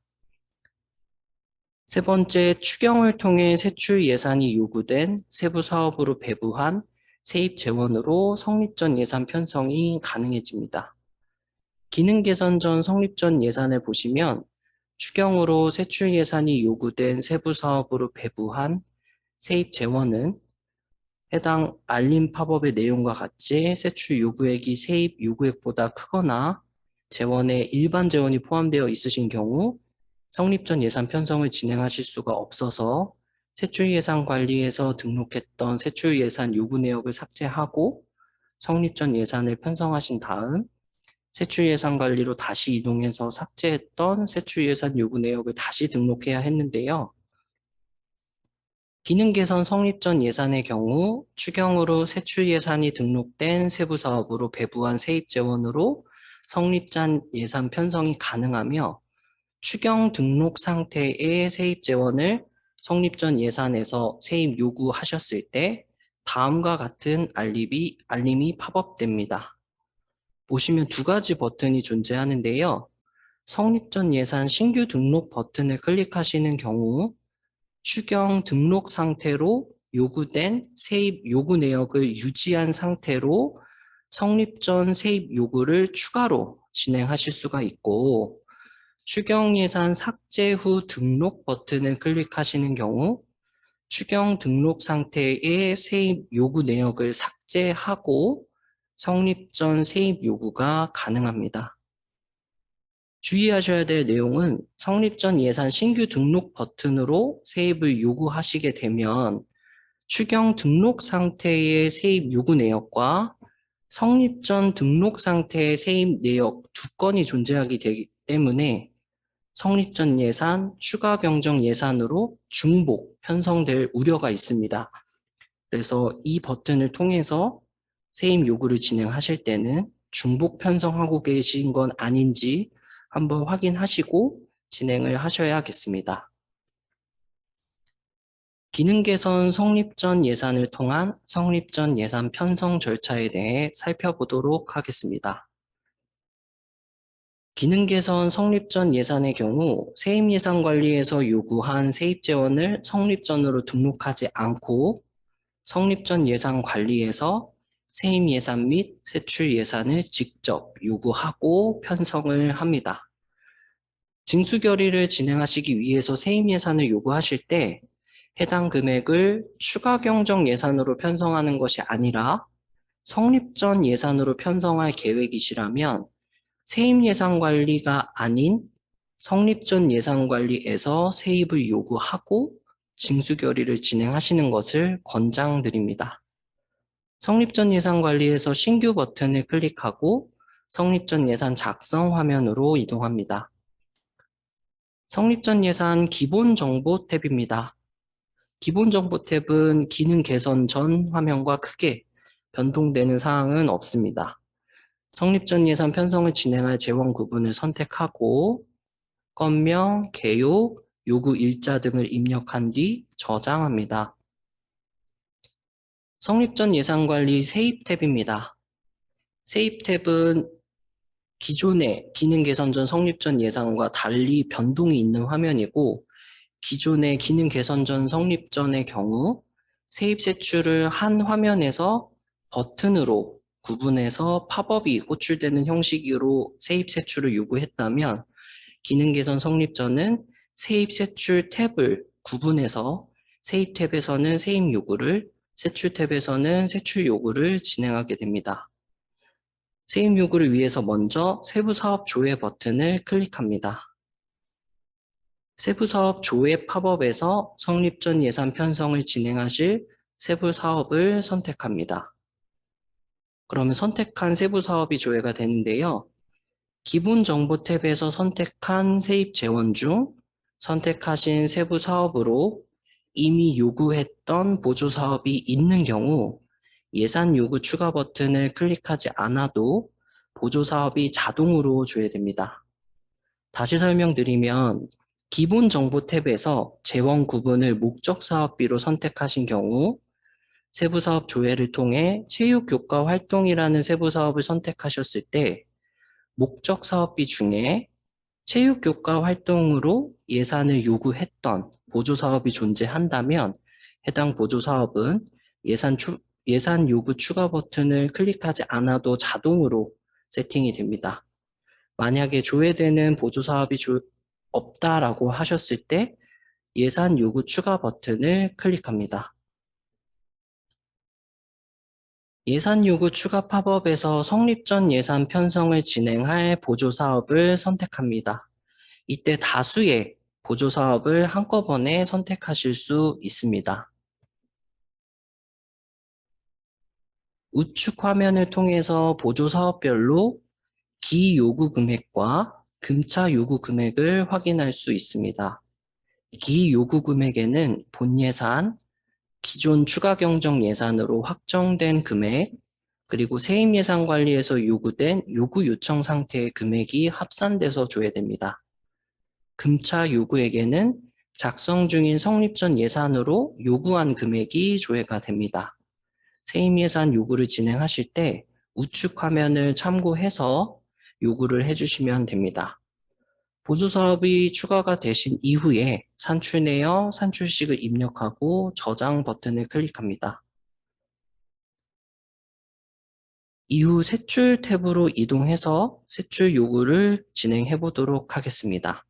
세 번째, 추경을 통해 세출 예산이 요구된 세부 사업으로 배부한 세입 재원으로 성립 전 예산 편성이 가능해집니다. 기능 개선 전 성립 전 예산을 보시면 추경으로 세출 예산이 요구된 세부 사업으로 배부한 세입 재원은 해당 알림 팝업의 내용과 같이 세출 요구액이 세입 요구액보다 크거나 재원에 일반 재원이 포함되어 있으신 경우 성립 전 예산 편성을 진행하실 수가 없어서 세출 예산 관리에서 등록했던 세출 예산 요구 내역을 삭제하고 성립 전 예산을 편성하신 다음 세출 예산 관리로 다시 이동해서 삭제했던 세출 예산 요구 내역을 다시 등록해야 했는데요. 기능 개선 성립 전 예산의 경우 추경으로 세출 예산이 등록된 세부 사업으로 배부한 세입 재원으로 성립 전 예산 편성이 가능하며 추경 등록 상태의 세입 재원을 성립 전 예산에서 세입 요구하셨을 때 다음과 같은 알림이 팝업됩니다. 보시면 두 가지 버튼이 존재하는데요. 성립 전 예산 신규 등록 버튼을 클릭하시는 경우 추경 등록 상태로 요구된 세입 요구 내역을 유지한 상태로 성립 전 세입 요구를 추가로 진행하실 수가 있고, 추경 예산 삭제 후 등록 버튼을 클릭하시는 경우 추경 등록 상태의 세입 요구 내역을 삭제하고 성립 전 세입 요구가 가능합니다. 주의하셔야 될 내용은 성립 전 예산 신규 등록 버튼으로 세입을 요구하시게 되면 추경 등록 상태의 세입 요구 내역과 성립 전 등록 상태의 세입 내역 두 건이 존재하기 되기 때문에 성립 전 예산, 추가 경정 예산으로 중복 편성될 우려가 있습니다. 그래서 이 버튼을 통해서 세입 요구를 진행하실 때는 중복 편성하고 계신 건 아닌지 한번 확인하시고 진행을 하셔야겠습니다. 기능 개선 성립 전 예산을 통한 성립 전 예산 편성 절차에 대해 살펴보도록 하겠습니다. 기능 개선 성립 전 예산의 경우 세입 예산 관리에서 요구한 세입 재원을 성립 전으로 등록하지 않고 성립 전 예산 관리에서 세입 예산 및 세출 예산을 직접 요구하고 편성을 합니다. 징수 결의를 진행하시기 위해서 세입 예산을 요구하실 때 해당 금액을 추가 경정 예산으로 편성하는 것이 아니라 성립 전 예산으로 편성할 계획이시라면 세입 예산 관리가 아닌 성립 전 예산 관리에서 세입을 요구하고 징수 결의를 진행하시는 것을 권장드립니다. 성립 전 예산 관리에서 신규 버튼을 클릭하고 성립 전 예산 작성 화면으로 이동합니다. 성립 전 예산 기본 정보 탭입니다. 기본 정보 탭은 기능 개선 전 화면과 크게 변동되는 사항은 없습니다. 성립 전 예산 편성을 진행할 재원 구분을 선택하고 건명, 개요, 요구 일자 등을 입력한 뒤 저장합니다. 성립 전 예산 관리 세입 탭입니다. 세입 탭은 기존의 기능 개선 전 성립 전 예산과 달리 변동이 있는 화면이고 기존의 기능 개선 전 성립 전의 경우 세입 세출을 한 화면에서 버튼으로 구분해서 팝업이 호출되는 형식으로 세입 세출을 요구했다면 기능 개선 성립 전은 세입 세출 탭을 구분해서 세입 탭에서는 세입 요구를, 세출 탭에서는 세출 요구를 진행하게 됩니다. 세입 요구를 위해서 먼저 세부 사업 조회 버튼을 클릭합니다. 세부 사업 조회 팝업에서 성립 전 예산 편성을 진행하실 세부 사업을 선택합니다. 그러면 선택한 세부 사업이 조회가 되는데요. 기본 정보 탭에서 선택한 세입 재원 중 선택하신 세부 사업으로 이미 요구했던 보조 사업이 있는 경우 예산 요구 추가 버튼을 클릭하지 않아도 보조 사업이 자동으로 조회됩니다. 다시 설명드리면 기본 정보 탭에서 재원 구분을 목적 사업비로 선택하신 경우 세부 사업 조회를 통해 체육 교과 활동이라는 세부 사업을 선택하셨을 때 목적 사업비 중에 체육 교과 활동으로 예산을 요구했던 보조 사업이 존재한다면 해당 보조 사업은 예산 요구 추가 버튼을 클릭하지 않아도 자동으로 세팅이 됩니다. 만약에 조회되는 보조 사업이 없다라고 하셨을 때 예산 요구 추가 버튼을 클릭합니다. 예산 요구 추가 팝업에서 성립 전 예산 편성을 진행할 보조 사업을 선택합니다. 이때 다수의 보조 사업을 한꺼번에 선택하실 수 있습니다. 우측 화면을 통해서 보조 사업별로 기요구 금액과 금차 요구 금액을 확인할 수 있습니다. 기요구 금액에는 본 예산, 기존 추가 경정 예산으로 확정된 금액, 그리고 세입 예산 관리에서 요구된 요구 요청 상태의 금액이 합산돼서 조회됩니다. 금차 요구에게는 작성 중인 성립 전 예산으로 요구한 금액이 조회가 됩니다. 세임 예산 요구를 진행하실 때 우측 화면을 참고해서 요구를 해주시면 됩니다. 보조사업이 추가가 되신 이후에 산출 내역, 산출식을 입력하고 저장 버튼을 클릭합니다. 이후 세출 탭으로 이동해서 세출 요구를 진행해 보도록 하겠습니다.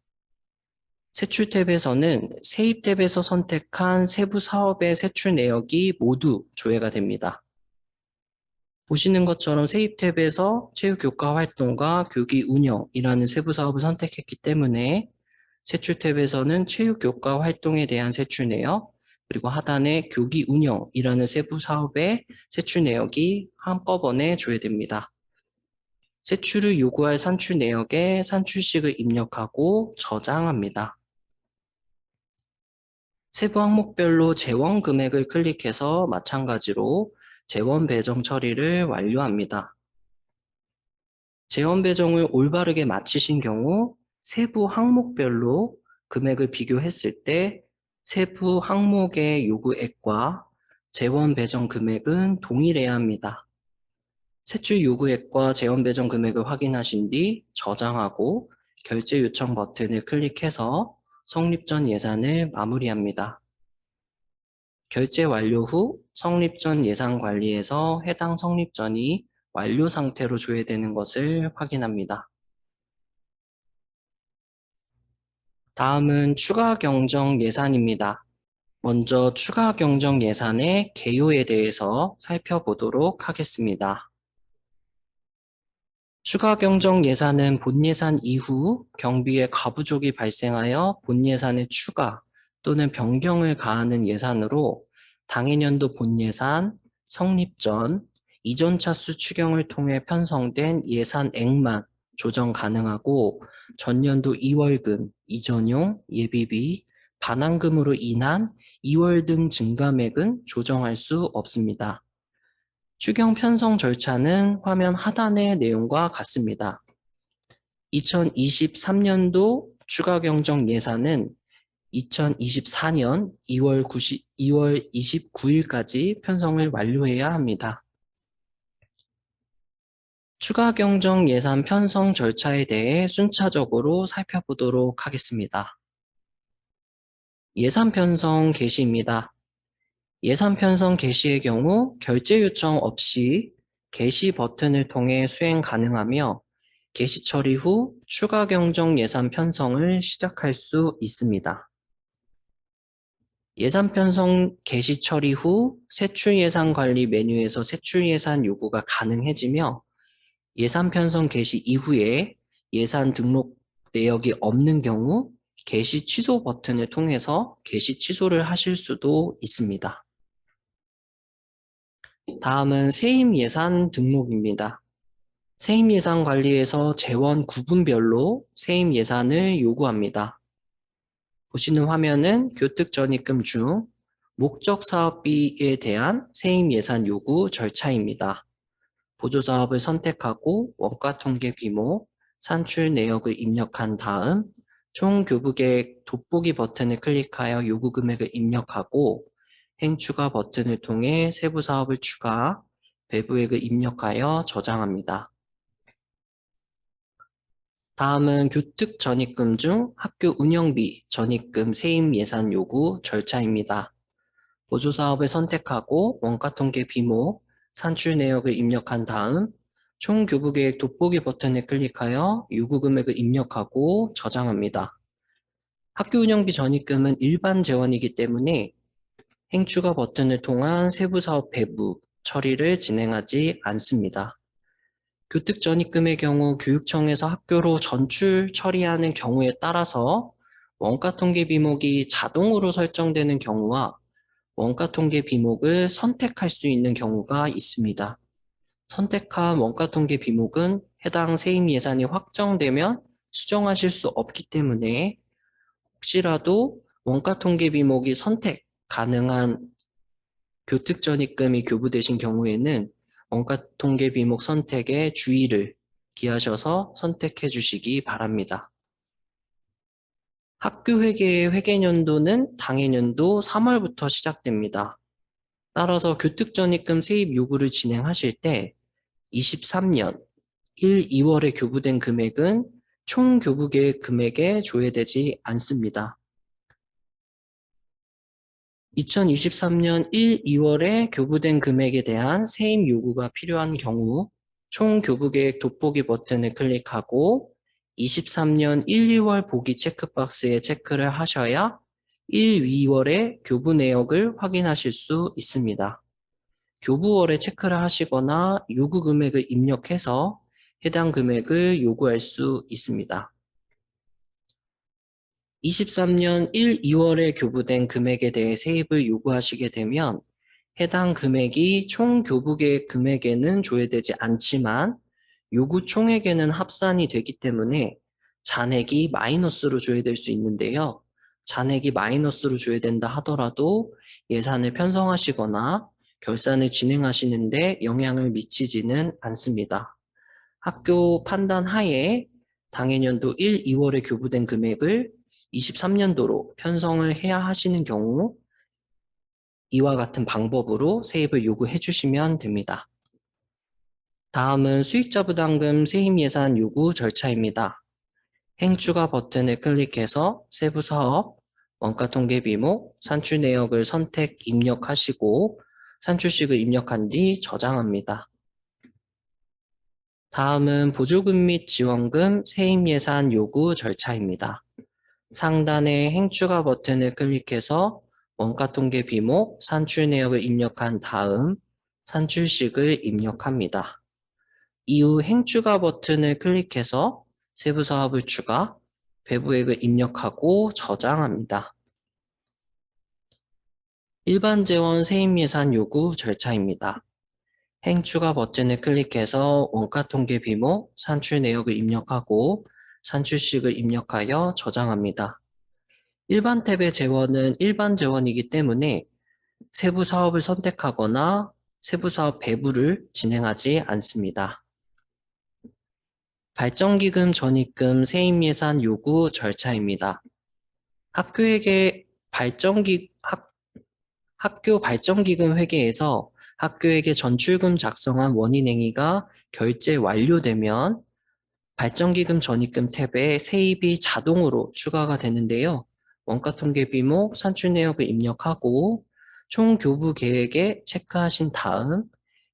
세출 탭에서는 세입 탭에서 선택한 세부 사업의 세출 내역이 모두 조회가 됩니다. 보시는 것처럼 세입 탭에서 체육교과 활동과 교기 운영이라는 세부 사업을 선택했기 때문에 세출 탭에서는 체육교과 활동에 대한 세출 내역, 그리고 하단에 교기 운영이라는 세부 사업의 세출 내역이 한꺼번에 조회됩니다. 세출을 요구할 산출 내역에 산출식을 입력하고 저장합니다. 세부 항목별로 재원 금액을 클릭해서 마찬가지로 재원 배정 처리를 완료합니다. 재원 배정을 올바르게 마치신 경우 세부 항목별로 금액을 비교했을 때 세부 항목의 요구액과 재원 배정 금액은 동일해야 합니다. 세출 요구액과 재원 배정 금액을 확인하신 뒤 저장하고 결제 요청 버튼을 클릭해서 성립 전 예산을 마무리합니다. 결제 완료 후 성립 전 예산 관리에서 해당 성립 전이 완료 상태로 조회되는 것을 확인합니다. 다음은 추가 경정 예산입니다. 먼저 추가 경정 예산의 개요에 대해서 살펴보도록 하겠습니다. 추가 경정 예산은 본 예산 이후 경비에 가부족이 발생하여 본 예산의 추가 또는 변경을 가하는 예산으로 당해년도 본 예산, 성립 전, 이전 차수 추경을 통해 편성된 예산액만 조정 가능하고 전년도 2월금, 이전용, 예비비, 반환금으로 인한 2월 등 증감액은 조정할 수 없습니다. 추경 편성 절차는 화면 하단의 내용과 같습니다. 2023년도 추가 경정 예산은 2024년 2월 29일까지 편성을 완료해야 합니다. 추가 경정 예산 편성 절차에 대해 순차적으로 살펴보도록 하겠습니다. 예산 편성 개시입니다. 예산 편성 개시의 경우 결제 요청 없이 개시 버튼을 통해 수행 가능하며 개시 처리 후 추가 경정 예산 편성을 시작할 수 있습니다. 예산 편성 개시 처리 후 세출 예산 관리 메뉴에서 세출 예산 요구가 가능해지며 예산 편성 개시 이후에 예산 등록 내역이 없는 경우 개시 취소 버튼을 통해서 개시 취소를 하실 수도 있습니다. 다음은 세임 예산 등록입니다. 세임 예산 관리에서 재원 구분별로 세임 예산을 요구합니다. 보시는 화면은 교특 전입금 중 목적 사업비에 대한 세임 예산 요구 절차입니다. 보조사업을 선택하고 원가 통계 비모, 산출 내역을 입력한 다음 총교부계획 돋보기 버튼을 클릭하여 요구 금액을 입력하고 행추가 버튼을 통해 세부 사업을 추가, 배부액을 입력하여 저장합니다. 다음은 교특 전입금 중 학교 운영비 전입금 세임 예산 요구 절차입니다. 보조사업을 선택하고 원가통계 비모, 산출 내역을 입력한 다음 총교부계획 돋보기 버튼을 클릭하여 요구 금액을 입력하고 저장합니다. 학교 운영비 전입금은 일반 재원이기 때문에 행추가 버튼을 통한 세부사업 배부 처리를 진행하지 않습니다. 교특 전입금의 경우 교육청에서 학교로 전출 처리하는 경우에 따라서 원가통계 비목이 자동으로 설정되는 경우와 원가통계 비목을 선택할 수 있는 경우가 있습니다. 선택한 원가통계 비목은 해당 세임 예산이 확정되면 수정하실 수 없기 때문에 혹시라도 원가통계 비목이 선택 가능한 교특 전입금이 교부되신 경우에는 원가통계 비목 선택에 주의를 기하셔서 선택해 주시기 바랍니다. 학교 회계의 회계연도는 당해년도 3월부터 시작됩니다. 따라서 교특전입금 세입 요구를 진행하실 때 23년 1, 2월에 교부된 금액은 총 교부계획 금액에 조회되지 않습니다. 2023년 1, 2월에 교부된 금액에 대한 세입 요구가 필요한 경우 총 교부계획 돋보기 버튼을 클릭하고 23년 1, 2월 보기 체크박스에 체크를 하셔야 1, 2월의 교부 내역을 확인하실 수 있습니다. 교부월에 체크를 하시거나 요구 금액을 입력해서 해당 금액을 요구할 수 있습니다. 23년 1, 2월에 교부된 금액에 대해 세입을 요구하시게 되면 해당 금액이 총 교부계획 금액에는 조회되지 않지만 요구 총액에는 합산이 되기 때문에 잔액이 마이너스로 조회될 수 있는데요. 잔액이 마이너스로 조회된다 하더라도 예산을 편성하시거나 결산을 진행하시는데 영향을 미치지는 않습니다. 학교 판단 하에 당해년도 1, 2월에 교부된 금액을 23년도로 편성을 해야 하시는 경우 이와 같은 방법으로 세입을 요구해 주시면 됩니다. 다음은 수익자 부담금 세입 예산 요구 절차입니다. 행추가 버튼을 클릭해서 세부 사업, 원가 통계 비목, 산출 내역을 선택 입력하시고 산출식을 입력한 뒤 저장합니다. 다음은 보조금 및 지원금 세입 예산 요구 절차입니다. 상단의 행추가 버튼을 클릭해서 원가 통계 비목, 산출 내역을 입력한 다음 산출식을 입력합니다. 이후 행추가 버튼을 클릭해서 세부 사업을 추가, 배부액을 입력하고 저장합니다. 일반 재원 세입 예산 요구 절차입니다. 행추가 버튼을 클릭해서 원가 통계 비목, 산출 내역을 입력하고 산출식을 입력하여 저장합니다. 일반 탭의 재원은 일반 재원이기 때문에 세부 사업을 선택하거나 세부 사업 배부를 진행하지 않습니다. 발전기금 전입금 세입 예산 요구 절차입니다. 학교에게 학교 발전기금 회계에서 학교에게 전출금 작성한 원인행위가 결제 완료되면 발전기금 전입금 탭에 세입이 자동으로 추가가 되는데요. 원가 통계 비목, 산출 내역을 입력하고 총 교부 계획에 체크하신 다음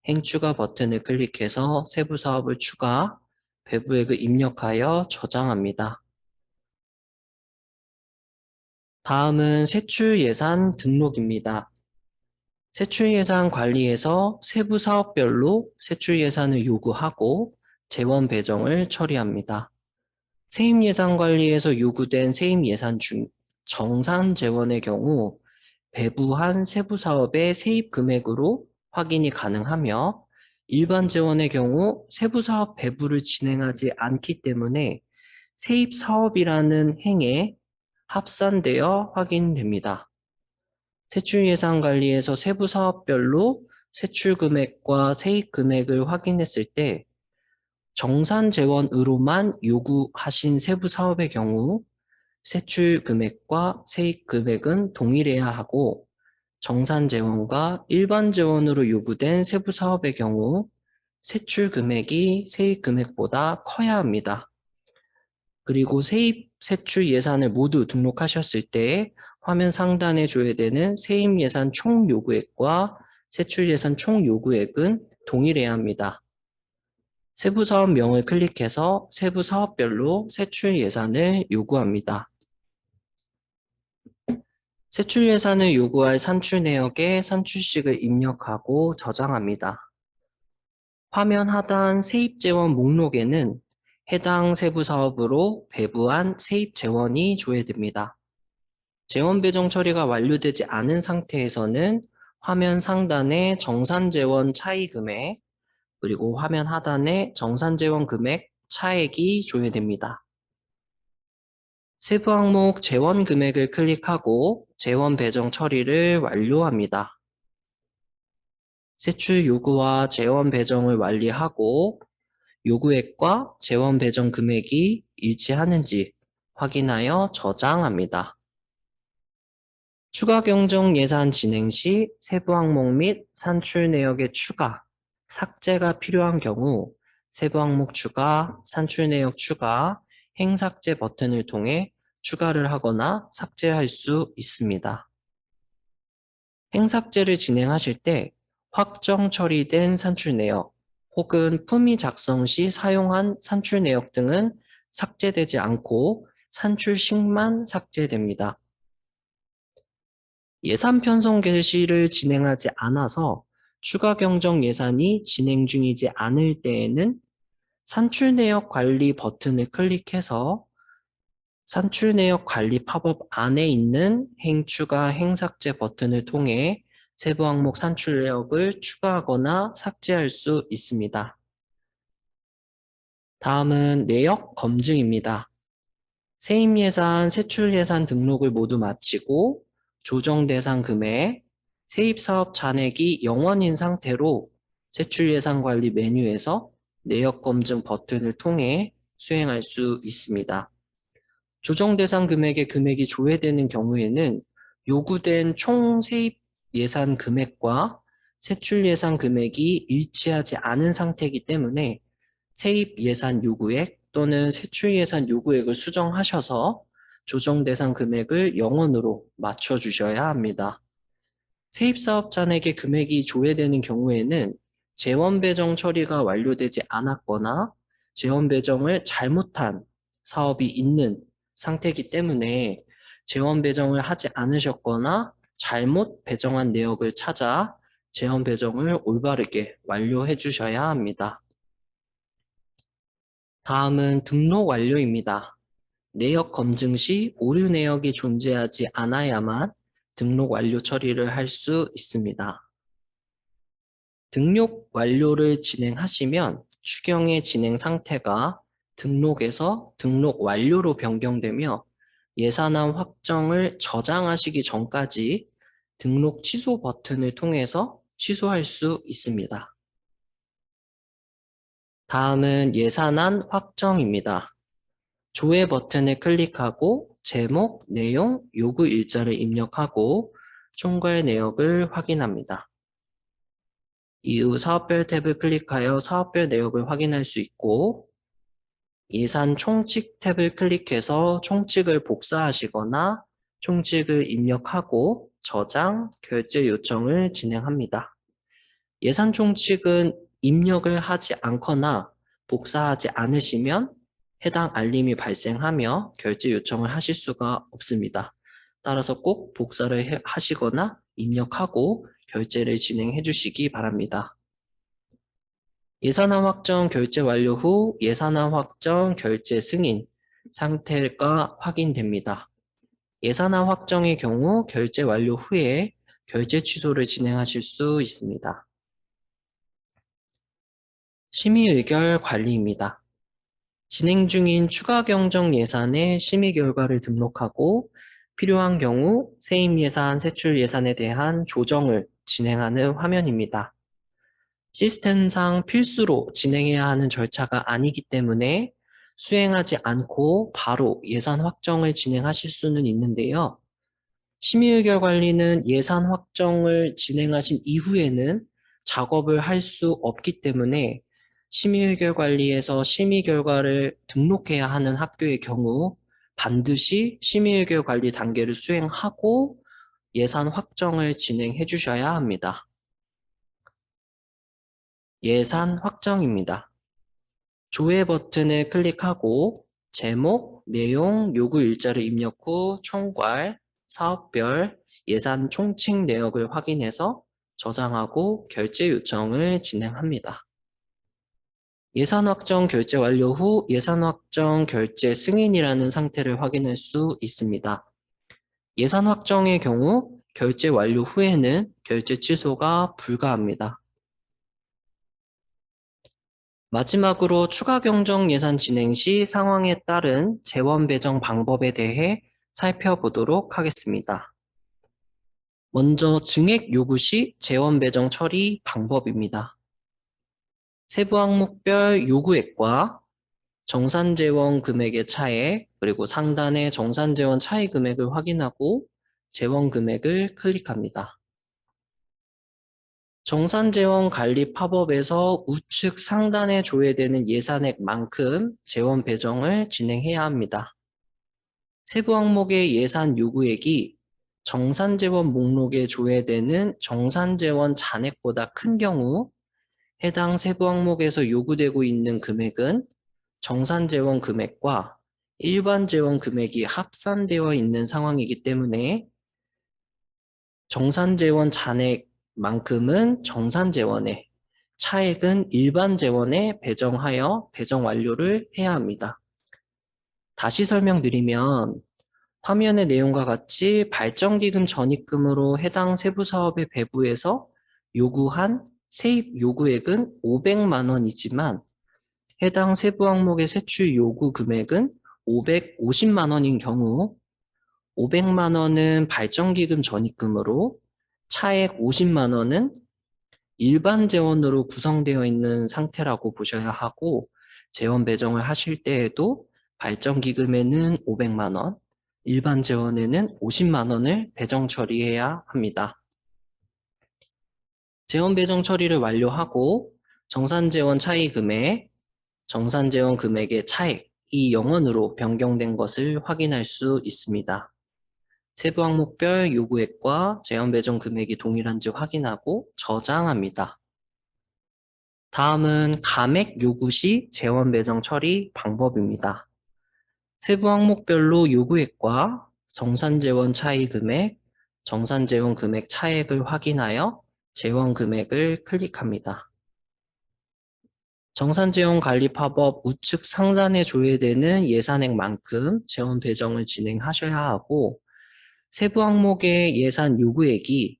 행추가 버튼을 클릭해서 세부 사업을 추가, 배부액을 입력하여 저장합니다. 다음은 세출 예산 등록입니다. 세출 예산 관리에서 세부 사업별로 세출 예산을 요구하고 재원 배정을 처리합니다. 세입 예산 관리에서 요구된 세입 예산 중 정산 재원의 경우 배부한 세부 사업의 세입 금액으로 확인이 가능하며 일반 재원의 경우 세부 사업 배부를 진행하지 않기 때문에 세입 사업이라는 행에 합산되어 확인됩니다. 세출 예산 관리에서 세부 사업별로 세출 금액과 세입 금액을 확인했을 때 정산 재원으로만 요구하신 세부 사업의 경우 세출 금액과 세입 금액은 동일해야 하고 정산 재원과 일반 재원으로 요구된 세부 사업의 경우 세출 금액이 세입 금액보다 커야 합니다. 그리고 세입, 세출 예산을 모두 등록하셨을 때 화면 상단에 조회되는 세입 예산 총 요구액과 세출 예산 총 요구액은 동일해야 합니다. 세부 사업명을 클릭해서 세부 사업별로 세출 예산을 요구합니다. 세출 예산을 요구할 산출 내역에 산출식을 입력하고 저장합니다. 화면 하단 세입 재원 목록에는 해당 세부 사업으로 배부한 세입 재원이 조회됩니다. 재원 배정 처리가 완료되지 않은 상태에서는 화면 상단에 정산 재원 차이 금액, 그리고 화면 하단에 정산 재원 금액 차액이 조회됩니다. 세부 항목 재원 금액을 클릭하고 재원 배정 처리를 완료합니다. 세출 요구와 재원 배정을 완료하고 요구액과 재원 배정 금액이 일치하는지 확인하여 저장합니다. 추가 경정 예산 진행 시 세부 항목 및 산출 내역의 추가, 삭제가 필요한 경우 세부 항목 추가, 산출 내역 추가, 행삭제 버튼을 통해 추가를 하거나 삭제할 수 있습니다. 행삭제를 진행하실 때 확정 처리된 산출 내역 혹은 품위 작성 시 사용한 산출 내역 등은 삭제되지 않고 산출식만 삭제됩니다. 예산 편성 개시를 진행하지 않아서 추가 경정 예산이 진행 중이지 않을 때에는 산출 내역 관리 버튼을 클릭해서 산출 내역 관리 팝업 안에 있는 행추가 행삭제 버튼을 통해 세부 항목 산출 내역을 추가하거나 삭제할 수 있습니다. 다음은 내역 검증입니다. 세입 예산, 세출 예산 등록을 모두 마치고 조정 대상 금액, 세입 사업 잔액이 0원인 상태로 세출 예산 관리 메뉴에서 내역 검증 버튼을 통해 수행할 수 있습니다. 조정 대상 금액의 금액이 조회되는 경우에는 요구된 총 세입 예산 금액과 세출 예산 금액이 일치하지 않은 상태이기 때문에 세입 예산 요구액 또는 세출 예산 요구액을 수정하셔서 조정 대상 금액을 0원으로 맞춰주셔야 합니다. 세입 사업 잔액의 금액이 조회되는 경우에는 재원 배정 처리가 완료되지 않았거나 재원 배정을 잘못한 사업이 있는 상태이기 때문에 재원 배정을 하지 않으셨거나 잘못 배정한 내역을 찾아 재원 배정을 올바르게 완료해 주셔야 합니다. 다음은 등록 완료입니다. 내역 검증 시 오류 내역이 존재하지 않아야만 등록 완료 처리를 할 수 있습니다. 등록 완료를 진행하시면 추경의 진행 상태가 등록에서 등록 완료로 변경되며 예산안 확정을 저장하시기 전까지 등록 취소 버튼을 통해서 취소할 수 있습니다. 다음은 예산안 확정입니다. 조회 버튼을 클릭하고 제목, 내용, 요구 일자를 입력하고 총괄 내역을 확인합니다. 이후 사업별 탭을 클릭하여 사업별 내역을 확인할 수 있고 예산 총칙 탭을 클릭해서 총칙을 복사하시거나 총칙을 입력하고 저장, 결제 요청을 진행합니다. 예산 총칙은 입력을 하지 않거나 복사하지 않으시면 해당 알림이 발생하며 결제 요청을 하실 수가 없습니다. 따라서 꼭 복사를 하시거나 입력하고 결제를 진행해 주시기 바랍니다. 예산안 확정 결제 완료 후 예산안 확정 결제 승인 상태가 확인됩니다. 예산안 확정의 경우 결제 완료 후에 결제 취소를 진행하실 수 있습니다. 심의 의결 관리입니다. 진행 중인 추가 경정 예산의 심의 결과를 등록하고 필요한 경우 세입 예산, 세출 예산에 대한 조정을 진행하는 화면입니다. 시스템상 필수로 진행해야 하는 절차가 아니기 때문에 수행하지 않고 바로 예산 확정을 진행하실 수는 있는데요. 심의의결 관리는 예산 확정을 진행하신 이후에는 작업을 할 수 없기 때문에 심의의결 관리에서 심의 결과를 등록해야 하는 학교의 경우 반드시 심의의결 관리 단계를 수행하고 예산 확정을 진행해 주셔야 합니다. 예산 확정입니다. 조회 버튼을 클릭하고 제목, 내용, 요구 일자를 입력 후 총괄, 사업별, 예산 총칙 내역을 확인해서 저장하고 결제 요청을 진행합니다. 예산 확정 결제 완료 후 예산 확정 결제 승인이라는 상태를 확인할 수 있습니다. 예산 확정의 경우 결제 완료 후에는 결제 취소가 불가합니다. 마지막으로 추가 경정 예산 진행 시 상황에 따른 재원 배정 방법에 대해 살펴보도록 하겠습니다. 먼저 증액 요구 시 재원 배정 처리 방법입니다. 세부 항목별 요구액과 정산재원 금액의 차액, 그리고 상단의 정산재원 차이 금액을 확인하고 재원 금액을 클릭합니다. 정산재원 관리 팝업에서 우측 상단에 조회되는 예산액만큼 재원 배정을 진행해야 합니다. 세부 항목의 예산 요구액이 정산재원 목록에 조회되는 정산재원 잔액보다 큰 경우 해당 세부 항목에서 요구되고 있는 금액은 정산재원 금액과 일반재원 금액이 합산되어 있는 상황이기 때문에 정산재원 잔액만큼은 정산재원에, 차액은 일반재원에 배정하여 배정 완료를 해야 합니다. 다시 설명드리면 화면의 내용과 같이 발전기금 전입금으로 해당 세부사업의 배부에서 요구한 세입 요구액은 500만 원이지만 해당 세부 항목의 세출 요구 금액은 550만 원인 경우 500만 원은 발전기금 전입금으로 차액 50만 원은 일반 재원으로 구성되어 있는 상태라고 보셔야 하고 재원 배정을 하실 때에도 발전기금에는 500만 원, 일반 재원에는 50만 원을 배정 처리해야 합니다. 재원 배정 처리를 완료하고 정산재원 차이금액, 정산재원 금액의 차액이 0원으로 변경된 것을 확인할 수 있습니다. 세부 항목별 요구액과 재원 배정 금액이 동일한지 확인하고 저장합니다. 다음은 감액 요구 시 재원 배정 처리 방법입니다. 세부 항목별로 요구액과 정산재원 차이 금액, 정산재원 금액 차액을 확인하여 재원 금액을 클릭합니다. 정산재원 관리 팝업 우측 상단에 조회되는 예산액만큼 재원 배정을 진행하셔야 하고 세부 항목의 예산 요구액이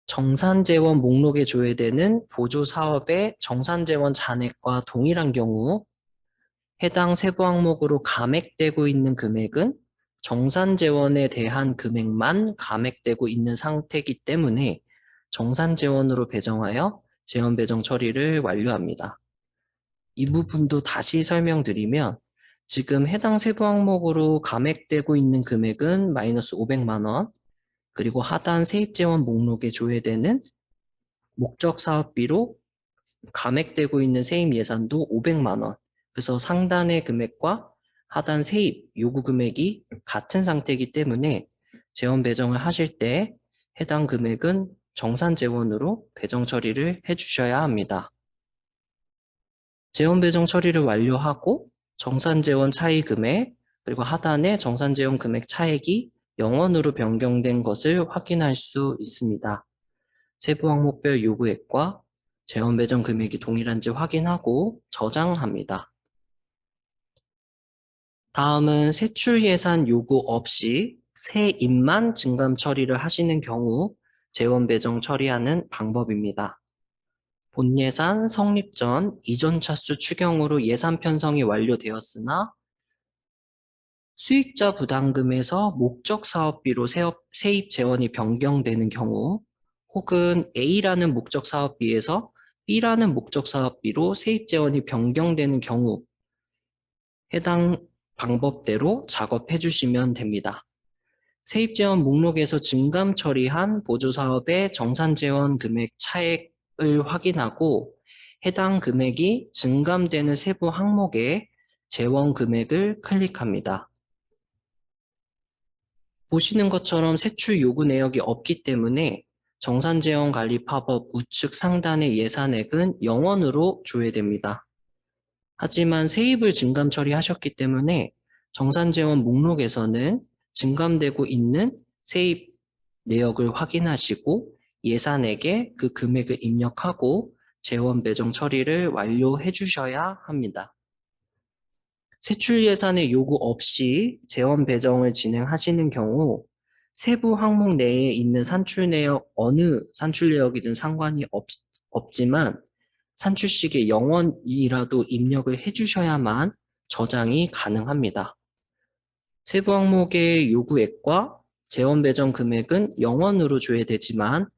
정산재원 목록에 조회되는 보조사업의 정산재원 잔액과 동일한 경우 해당 세부 항목으로 감액되고 있는 금액은 정산재원에 대한 금액만 감액되고 있는 상태이기 때문에 정산재원으로 배정하여 재원 배정 처리를 완료합니다. 이 부분도 다시 설명드리면 지금 해당 세부 항목으로 감액되고 있는 금액은 마이너스 500만 원, 그리고 하단 세입재원 목록에 조회되는 목적 사업비로 감액되고 있는 세입 예산도 500만 원. 그래서 상단의 금액과 하단 세입 요구 금액이 같은 상태이기 때문에 재원 배정을 하실 때 해당 금액은 정산 재원으로 배정 처리를 해주셔야 합니다. 재원 배정 처리를 완료하고 정산 재원 차이 금액 그리고 하단의 정산 재원 금액 차액이 0원으로 변경된 것을 확인할 수 있습니다. 세부 항목별 요구액과 재원 배정 금액이 동일한지 확인하고 저장합니다. 다음은 세출 예산 요구 없이 세입만 증감 처리를 하시는 경우 재원 배정 처리하는 방법입니다. 본 예산 성립 전 이전 차수 추경으로 예산 편성이 완료되었으나 수익자 부담금에서 목적 사업비로 세입 재원이 변경되는 경우 혹은 A라는 목적 사업비에서 B라는 목적 사업비로 세입 재원이 변경되는 경우 해당 방법대로 작업해 주시면 됩니다. 세입 재원 목록에서 증감 처리한 보조 사업의 정산 재원 금액 차액을 확인하고 해당 금액이 증감되는 세부 항목에 재원 금액을 클릭합니다. 보시는 것처럼 세출 요구 내역이 없기 때문에 정산재원 관리 팝업 우측 상단의 예산액은 0원으로 조회됩니다. 하지만 세입을 증감 처리하셨기 때문에 정산재원 목록에서는 증감되고 있는 세입 내역을 확인하시고 예산액에 그 금액을 입력하고 재원 배정 처리를 완료해 주셔야 합니다. 세출 예산의 요구 없이 재원 배정을 진행하시는 경우 세부 항목 내에 있는 산출 내역 어느 산출 내역이든 상관이 없지만 산출식에 0원이라도 입력을 해주셔야만 저장이 가능합니다. 세부 항목의 요구액과 재원 배정 금액은 0원으로 조회되지만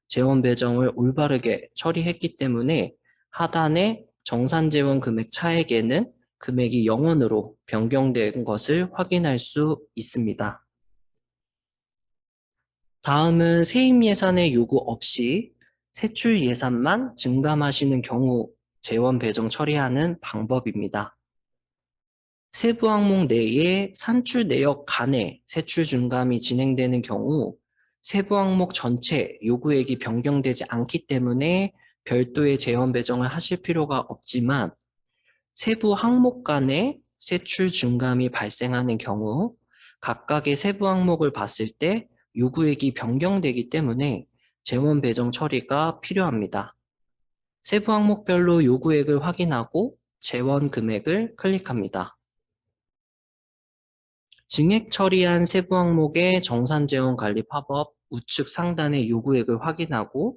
재원 배정을 올바르게 처리했기 때문에 하단의 정산 재원 금액 차액에는 금액이 0원으로 변경된 것을 확인할 수 있습니다. 다음은 세입 예산의 요구 없이 세출 예산만 증감하시는 경우 재원 배정 처리하는 방법입니다. 세부 항목 내에 산출 내역 간에 세출 증감이 진행되는 경우 세부 항목 전체 요구액이 변경되지 않기 때문에 별도의 재원 배정을 하실 필요가 없지만 세부 항목 간에 세출 증감이 발생하는 경우 각각의 세부 항목을 봤을 때 요구액이 변경되기 때문에 재원 배정 처리가 필요합니다. 세부 항목별로 요구액을 확인하고 재원 금액을 클릭합니다. 증액 처리한 세부 항목의 정산재원 관리 팝업 우측 상단의 요구액을 확인하고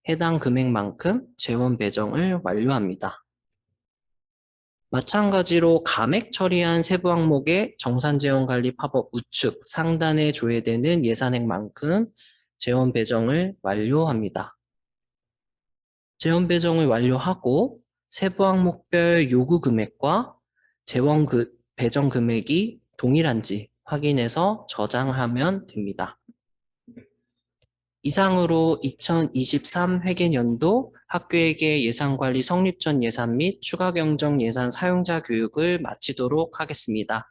해당 금액만큼 재원 배정을 완료합니다. 마찬가지로 감액 처리한 세부 항목의 정산재원 관리 팝업 우측 상단에 조회되는 예산액만큼 재원 배정을 완료합니다. 재원 배정을 완료하고 세부 항목별 요구 금액과 재원 배정 금액이 동일한지 확인해서 저장하면 됩니다. 이상으로 2023 회계연도 학교에게 예산관리 성립 전 예산 및 추가 경정 예산 사용자 교육을 마치도록 하겠습니다.